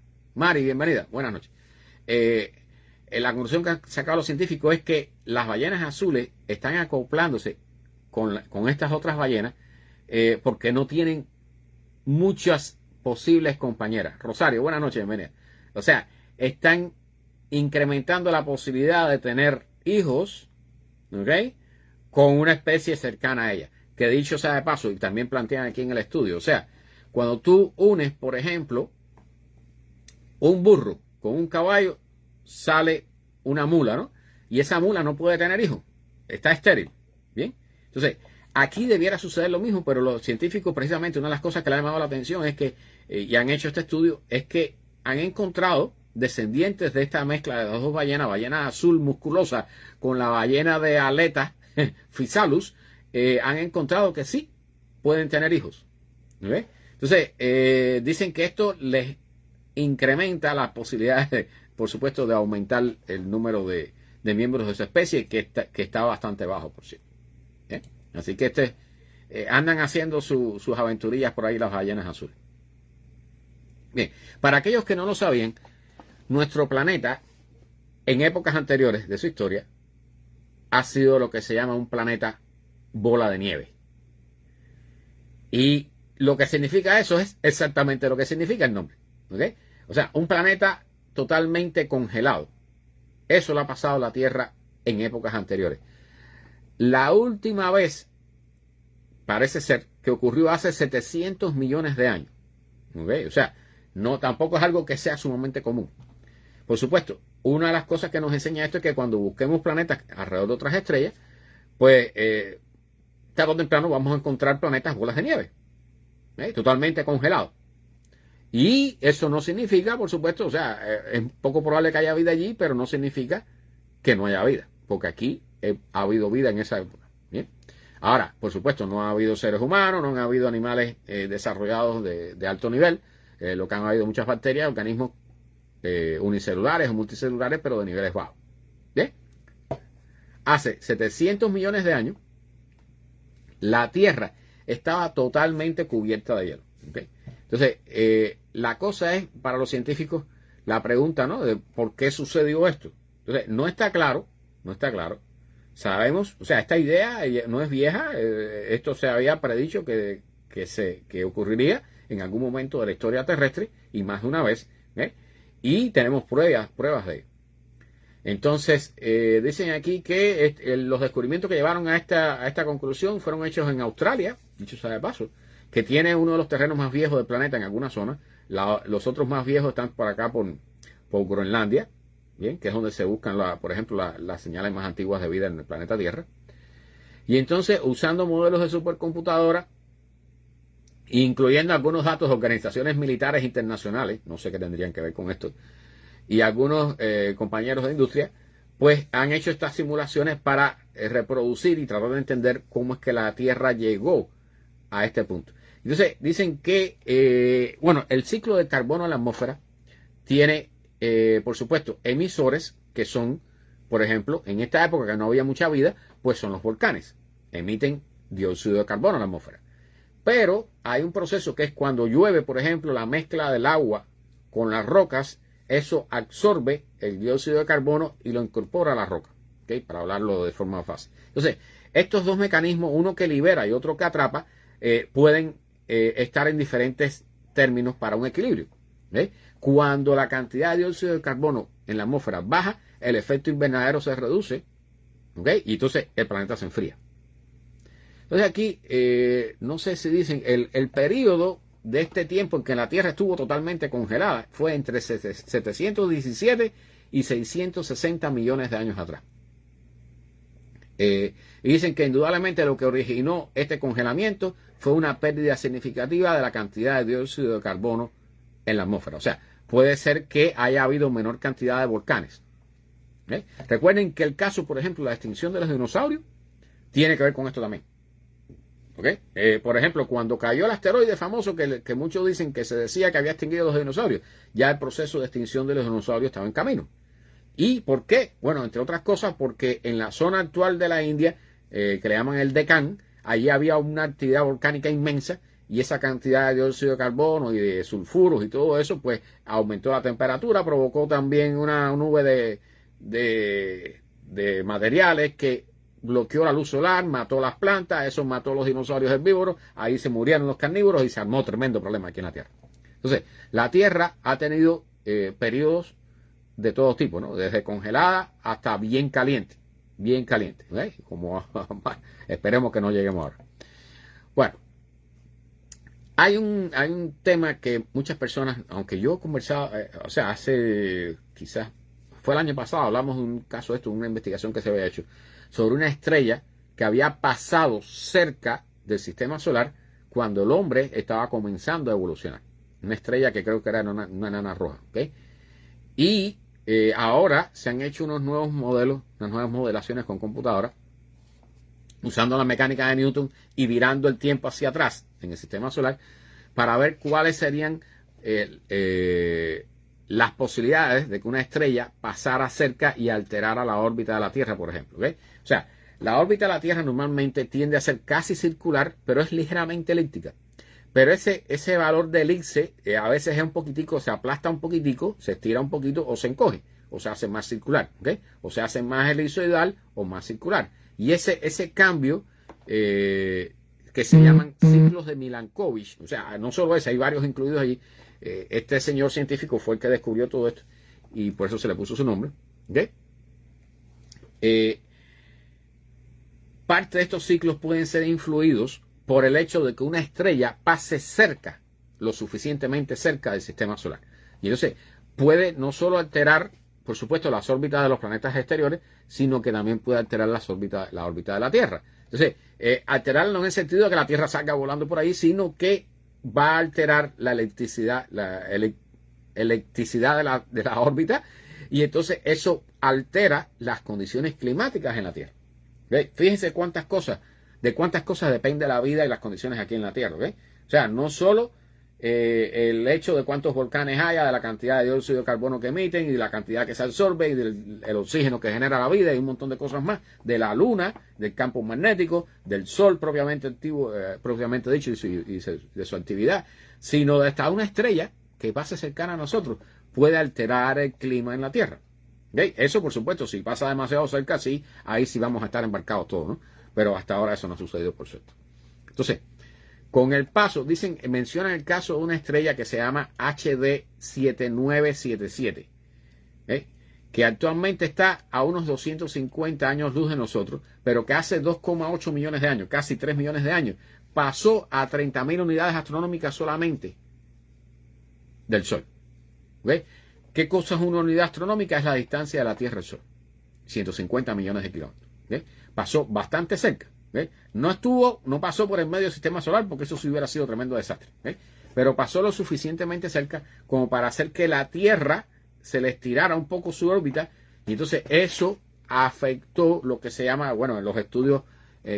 bienvenida, buenas noches. La conclusión que han sacado los científicos es que las ballenas azules están acoplándose con estas otras ballenas porque no tienen muchas posibles compañeras. Rosario, buenas noches, bienvenida. O sea, están incrementando la posibilidad de tener hijos, ¿ok?, con una especie cercana a ella. Que dicho sea de paso, y también plantean aquí en el estudio, o sea, cuando tú unes, por ejemplo, un burro con un caballo, sale una mula, ¿no? Y esa mula no puede tener hijos, está estéril, ¿bien? Entonces, aquí debiera suceder lo mismo, pero los científicos, precisamente, una de las cosas que le ha llamado la atención es que, y han hecho este estudio, es que han encontrado descendientes de esta mezcla de las dos ballenas, ballena azul musculosa con la ballena de aleta, Physalus, han encontrado que sí pueden tener hijos. ¿Okay? Entonces, dicen que esto les incrementa las posibilidades, por supuesto, de aumentar el número de miembros de su especie, que está bastante bajo, por cierto. ¿Eh? Así que andan haciendo sus aventurillas por ahí las ballenas azules. Bien, para aquellos que no lo sabían, nuestro planeta, en épocas anteriores de su historia, ha sido lo que se llama un planeta bola de nieve. Y lo que significa eso es exactamente lo que significa el nombre. ¿Okay? O sea, un planeta totalmente congelado. Eso le ha pasado a la Tierra en épocas anteriores. La última vez, parece ser, que ocurrió hace 700 millones de años. ¿Okay? O sea, tampoco es algo que sea sumamente común. Por supuesto, una de las cosas que nos enseña esto es que cuando busquemos planetas alrededor de otras estrellas, pues tarde o temprano vamos a encontrar planetas bolas de nieve, totalmente congelados. Y eso no significa, por supuesto, o sea, es poco probable que haya vida allí, pero no significa que no haya vida, porque aquí ha habido vida en esa época. ¿Bien? Ahora, por supuesto, no ha habido seres humanos, no han habido animales desarrollados de alto nivel, lo que han habido muchas bacterias, organismos unicelulares o multicelulares, pero de niveles bajos. ¿Bien? Hace 700 millones de años, la Tierra estaba totalmente cubierta de hielo. ¿Okay? Entonces, la cosa es, para los científicos, la pregunta, ¿no?, de por qué sucedió esto. Entonces, no está claro. Sabemos, o sea, esta idea no es vieja, esto se había predicho que ocurriría en algún momento de la historia terrestre, y más de una vez, y tenemos pruebas de ello. Entonces, dicen aquí que los descubrimientos que llevaron a esta conclusión fueron hechos en Australia, dicho sea de paso, que tiene uno de los terrenos más viejos del planeta en alguna zona. Los otros más viejos están por acá, por Groenlandia, bien, que es donde se buscan, por ejemplo, las señales más antiguas de vida en el planeta Tierra. Y entonces, usando modelos de supercomputadora, incluyendo algunos datos de organizaciones militares internacionales, no sé qué tendrían que ver con esto, y algunos compañeros de industria, pues han hecho estas simulaciones para reproducir y tratar de entender cómo es que la Tierra llegó a este punto. Entonces, dicen que, el ciclo de carbono en la atmósfera tiene, por supuesto, emisores que son, por ejemplo, en esta época que no había mucha vida, pues son los volcanes. Emiten dióxido de carbono en la atmósfera. Pero hay un proceso que es cuando llueve, por ejemplo, la mezcla del agua con las rocas, eso absorbe el dióxido de carbono y lo incorpora a la roca, ¿okay? Para hablarlo de forma fácil. Entonces, estos dos mecanismos, uno que libera y otro que atrapa, pueden estar en diferentes términos para un equilibrio. ¿Okay? Cuando la cantidad de dióxido de carbono en la atmósfera baja, el efecto invernadero se reduce, ¿okay? Y entonces el planeta se enfría. Entonces aquí, no sé si dicen, el periodo de este tiempo en que la Tierra estuvo totalmente congelada fue entre 717 y 660 millones de años atrás. Y dicen que indudablemente lo que originó este congelamiento fue una pérdida significativa de la cantidad de dióxido de carbono en la atmósfera. O sea, puede ser que haya habido menor cantidad de volcanes. Recuerden que el caso, por ejemplo, de la extinción de los dinosaurios, tiene que ver con esto también. Por ejemplo, cuando cayó el asteroide famoso que muchos dicen que se decía que había extinguido los dinosaurios, ya el proceso de extinción de los dinosaurios estaba en camino. ¿Y por qué? Bueno, entre otras cosas, porque en la zona actual de la India, que le llaman el Deccan, allí había una actividad volcánica inmensa y esa cantidad de dióxido de carbono y de sulfuros y todo eso, pues aumentó la temperatura, provocó también una nube de materiales que bloqueó la luz solar, mató las plantas, eso mató los dinosaurios herbívoros, ahí se murieron los carnívoros y se armó tremendo problema aquí en la Tierra. Entonces, la Tierra ha tenido periodos de todo tipo, ¿no? Desde congelada hasta bien caliente, ¿okay? Como esperemos que no lleguemos ahora. Bueno, hay un tema que muchas personas, aunque yo conversaba, hace quizás, fue el año pasado, hablamos de un caso de esto, una investigación que se había hecho sobre una estrella que había pasado cerca del sistema solar cuando el hombre estaba comenzando a evolucionar. Una estrella que creo que era una enana roja, ¿okay? Y ahora se han hecho unos nuevos modelos, unas nuevas modelaciones con computadora, usando la mecánica de Newton y virando el tiempo hacia atrás en el sistema solar para ver cuáles serían las posibilidades de que una estrella pasara cerca y alterara la órbita de la Tierra, por ejemplo. ¿Okay? O sea, la órbita de la Tierra normalmente tiende a ser casi circular, pero es ligeramente elíptica. Pero ese valor de elipse a veces es un poquitico, se aplasta un poquitico, se estira un poquito o se encoge, o se hace más circular, ¿okay? O se hace más elipsoidal o más circular. Y ese cambio que se llaman ciclos de Milankovitch, o sea, no solo ese, hay varios incluidos allí. Este señor científico fue el que descubrió todo esto y por eso se le puso su nombre. ¿Okay? Parte de estos ciclos pueden ser influidos por el hecho de que una estrella pase cerca, lo suficientemente cerca del sistema solar. Y entonces puede no solo alterar, por supuesto, las órbitas de los planetas exteriores, sino que también puede alterar la órbita de la Tierra. Entonces, alterarlo no en el sentido de que la Tierra salga volando por ahí, sino que va a alterar la electricidad de la órbita, y entonces eso altera las condiciones climáticas en la Tierra. ¿Okay? Fíjense de cuántas cosas depende la vida y las condiciones aquí en la Tierra. ¿Okay? O sea, no solo el hecho de cuántos volcanes haya, de la cantidad de dióxido de carbono que emiten y de la cantidad que se absorbe y del oxígeno que genera la vida y un montón de cosas más, de la luna, del campo magnético, del sol propiamente dicho y de su actividad, sino de hasta una estrella que pase cercana a nosotros puede alterar el clima en la Tierra. ¿Okay? Eso, por supuesto, si pasa demasiado cerca, sí, ahí sí vamos a estar embarcados todos, ¿no? Pero hasta ahora eso no ha sucedido, por cierto. Entonces, Con el paso, mencionan el caso de una estrella que se llama HD 7977, que actualmente está a unos 250 años luz de nosotros, pero que hace 2,8 millones de años, casi 3 millones de años, pasó a 30.000 unidades astronómicas solamente del Sol. ¿Ves? ¿Qué cosa es una unidad astronómica? Es la distancia de la Tierra al Sol. 150 millones de kilómetros. ¿Ves? Pasó bastante cerca. ¿Ves? No pasó por el medio del sistema solar, porque eso sí hubiera sido tremendo desastre. ¿Ves? Pero pasó lo suficientemente cerca como para hacer que la Tierra se le estirara un poco su órbita, y entonces eso afectó lo que se llama, bueno, en los estudios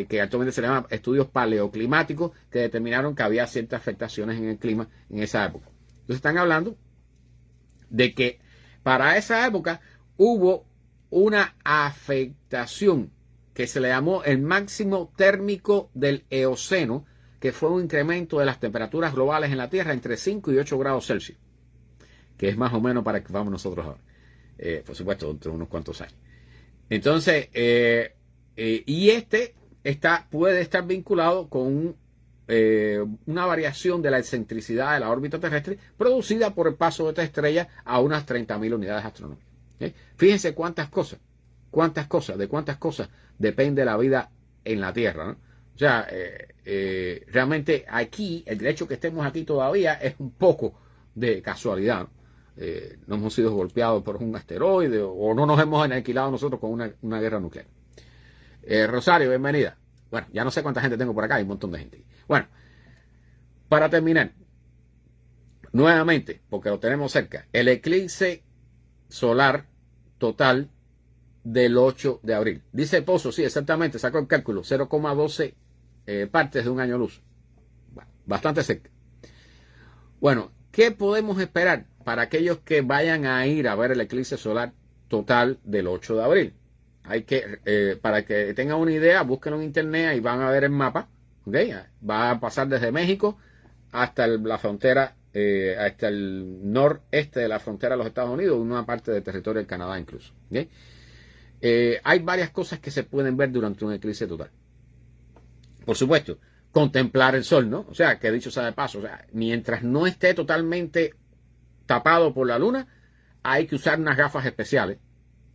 que actualmente se llaman estudios paleoclimáticos, que determinaron que había ciertas afectaciones en el clima en esa época. Entonces están hablando de que para esa época hubo una afectación que se le llamó el máximo térmico del Eoceno, que fue un incremento de las temperaturas globales en la Tierra entre 5 y 8 grados Celsius, que es más o menos para que vamos nosotros ahora, por supuesto, dentro de unos cuantos años. Entonces, y puede estar vinculado con una variación de la excentricidad de la órbita terrestre producida por el paso de esta estrella a unas 30.000 unidades astronómicas. Fíjense de cuántas cosas depende la vida en la Tierra, ¿no? O sea, realmente aquí, el hecho que estemos aquí todavía es un poco de casualidad, ¿no? No hemos sido golpeados por un asteroide o no nos hemos aniquilado nosotros con una guerra nuclear. Rosario, bienvenida. Bueno, ya no sé cuánta gente tengo por acá, hay un montón de gente. Bueno, para terminar, nuevamente, porque lo tenemos cerca, el eclipse solar total del 8 de abril. Dice Pozo, sí, exactamente, sacó el cálculo, 0,12 partes de un año luz. Bueno, bastante cerca. Bueno, ¿qué podemos esperar para aquellos que vayan a ir a ver el eclipse solar total del 8 de abril? Para que tengan una idea, búsquenlo en internet y van a ver el mapa. ¿Okay? Va a pasar desde México hasta la frontera, hasta el noreste de la frontera de los Estados Unidos, una parte del territorio del Canadá incluso. ¿Okay? Hay varias cosas que se pueden ver durante un eclipse total. Por supuesto, contemplar el sol, ¿no? O sea, que dicho sea de paso, o sea, mientras no esté totalmente tapado por la luna, hay que usar unas gafas especiales,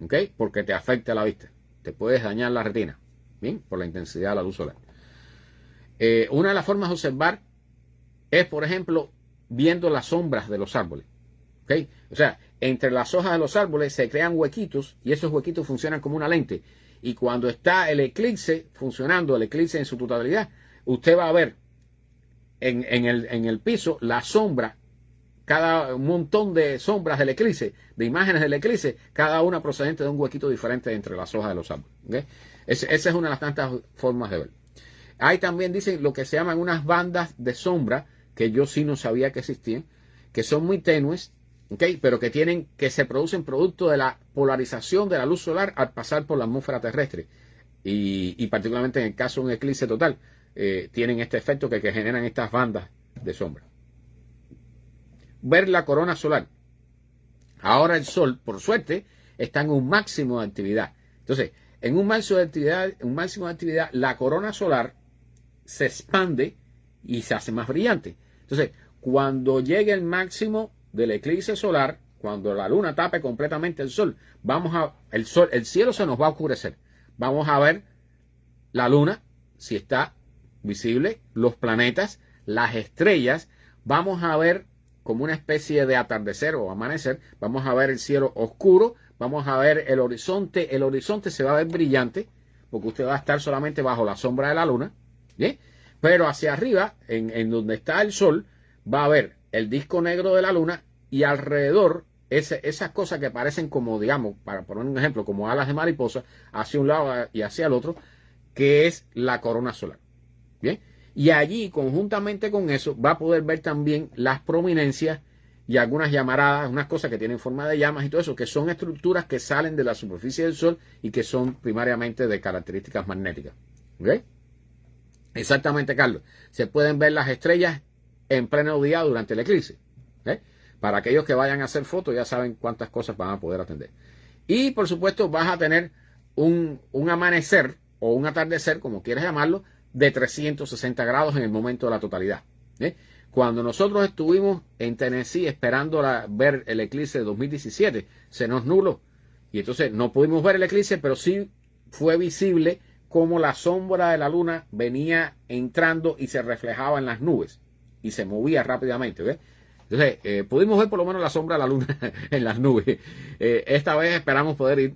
¿ok? Porque te afecta la vista, te puedes dañar la retina, ¿bien? Por la intensidad de la luz solar. Una de las formas de observar es, por ejemplo, viendo las sombras de los árboles, ¿ok? O sea, entre las hojas de los árboles se crean huequitos y esos huequitos funcionan como una lente. Y cuando está el eclipse funcionando, el eclipse en su totalidad, usted va a ver en el piso la sombra, un montón de sombras del eclipse, de imágenes del eclipse, cada una procedente de un huequito diferente entre las hojas de los árboles. ¿Okay? Esa es una de las tantas formas de ver. Hay también, dicen, lo que se llaman unas bandas de sombra, que yo sí no sabía que existían, que son muy tenues, ¿okay? Pero que se producen producto de la polarización de la luz solar al pasar por la atmósfera terrestre. Y particularmente en el caso de un eclipse total, tienen este efecto que generan estas bandas de sombra. Ver la corona solar. Ahora el Sol, por suerte, está en un máximo de actividad. Entonces, en un máximo de actividad, la corona solar se expande y se hace más brillante. Entonces, cuando llegue el máximo del eclipse solar, cuando la luna tape completamente el Sol, el cielo se nos va a oscurecer. Vamos a ver la luna, si está visible, los planetas, las estrellas, vamos a ver como una especie de atardecer o amanecer, vamos a ver el cielo oscuro, vamos a ver el horizonte se va a ver brillante, porque usted va a estar solamente bajo la sombra de la luna, ¿bien? Pero hacia arriba, en donde está el Sol, va a haber el disco negro de la luna y alrededor esas cosas que parecen como, digamos, para poner un ejemplo, como alas de mariposa, hacia un lado y hacia el otro, que es la corona solar. ¿Bien? Y allí, conjuntamente con eso, va a poder ver también las prominencias y algunas llamaradas, unas cosas que tienen forma de llamas y todo eso, que son estructuras que salen de la superficie del Sol y que son primariamente de características magnéticas. ¿Ok? Exactamente, Carlos. Se pueden ver las estrellas en pleno día durante el eclipse. ¿Ok? Para aquellos que vayan a hacer fotos ya saben cuántas cosas van a poder atender. Y, por supuesto, vas a tener un amanecer o un atardecer, como quieras llamarlo, de 360 grados en el momento de la totalidad. Cuando nosotros estuvimos en Tennessee esperando ver el eclipse de 2017, se nos nubló. Y entonces no pudimos ver el eclipse, pero sí fue visible cómo la sombra de la luna venía entrando y se reflejaba en las nubes. Y se movía rápidamente, ¿ves? Entonces, pudimos ver por lo menos la sombra de la luna en las nubes. Esta vez esperamos poder ir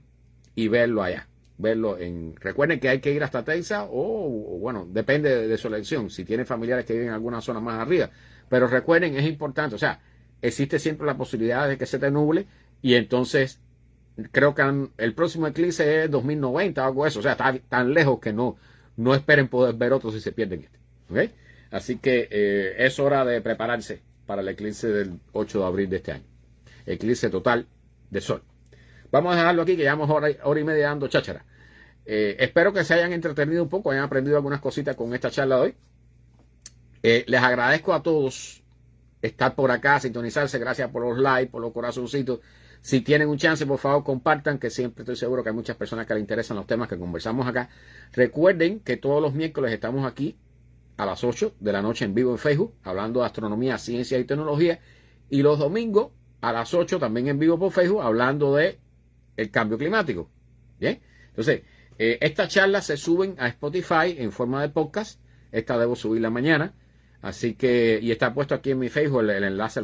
y verlo allá. Recuerden que hay que ir hasta Texas o bueno, depende de su elección, si tienen familiares que viven en alguna zona más arriba. Pero recuerden, es importante, o sea, existe siempre la posibilidad de que se te nuble y entonces creo que el próximo eclipse es 2090 o algo de eso. O sea, está tan lejos que no esperen poder ver otro si se pierden este. ¿Okay? Así que es hora de prepararse para el eclipse del 8 de abril de este año. Eclipse total de sol. Vamos a dejarlo aquí, que llevamos hora y media dando cháchara. Espero que se hayan entretenido un poco, hayan aprendido algunas cositas con esta charla de hoy. Les agradezco a todos estar por acá, sintonizarse. Gracias por los likes, por los corazoncitos. Si tienen un chance, por favor, compartan, que siempre estoy seguro que hay muchas personas que les interesan los temas que conversamos acá. Recuerden que todos los miércoles estamos aquí a las 8 de la noche en vivo en Facebook, hablando de astronomía, ciencia y tecnología. Y los domingos a las 8 también en vivo por Facebook, hablando de el cambio climático. Bien, entonces, estas charlas se suben a Spotify en forma de podcast. Esta debo subirla mañana. Así que, y está puesto aquí en mi Facebook el enlace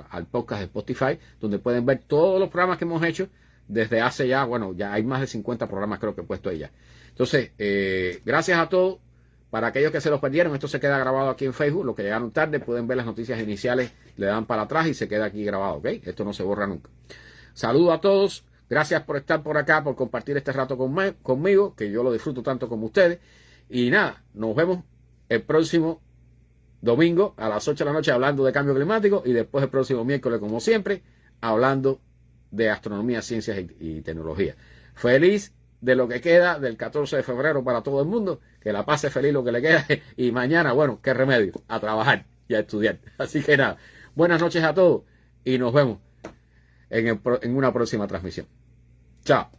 al podcast de Spotify, donde pueden ver todos los programas que hemos hecho desde hace ya, bueno, ya hay más de 50 programas creo que he puesto ahí ya. Entonces, gracias a todos. Para aquellos que se los perdieron, esto se queda grabado aquí en Facebook. Los que llegaron tarde pueden ver las noticias iniciales, le dan para atrás y se queda aquí grabado, ¿ok? Esto no se borra nunca. Saludo a todos. Gracias por estar por acá, por compartir este rato conmigo, que yo lo disfruto tanto como ustedes. Y nada, nos vemos el próximo domingo a las 8 de la noche hablando de cambio climático y después el próximo miércoles, como siempre, hablando de astronomía, ciencias y tecnología. Feliz de lo que queda del 14 de febrero para todo el mundo, que la pase feliz lo que le queda y mañana, bueno, qué remedio, a trabajar y a estudiar. Así que nada, buenas noches a todos y nos vemos en una próxima transmisión. Chao.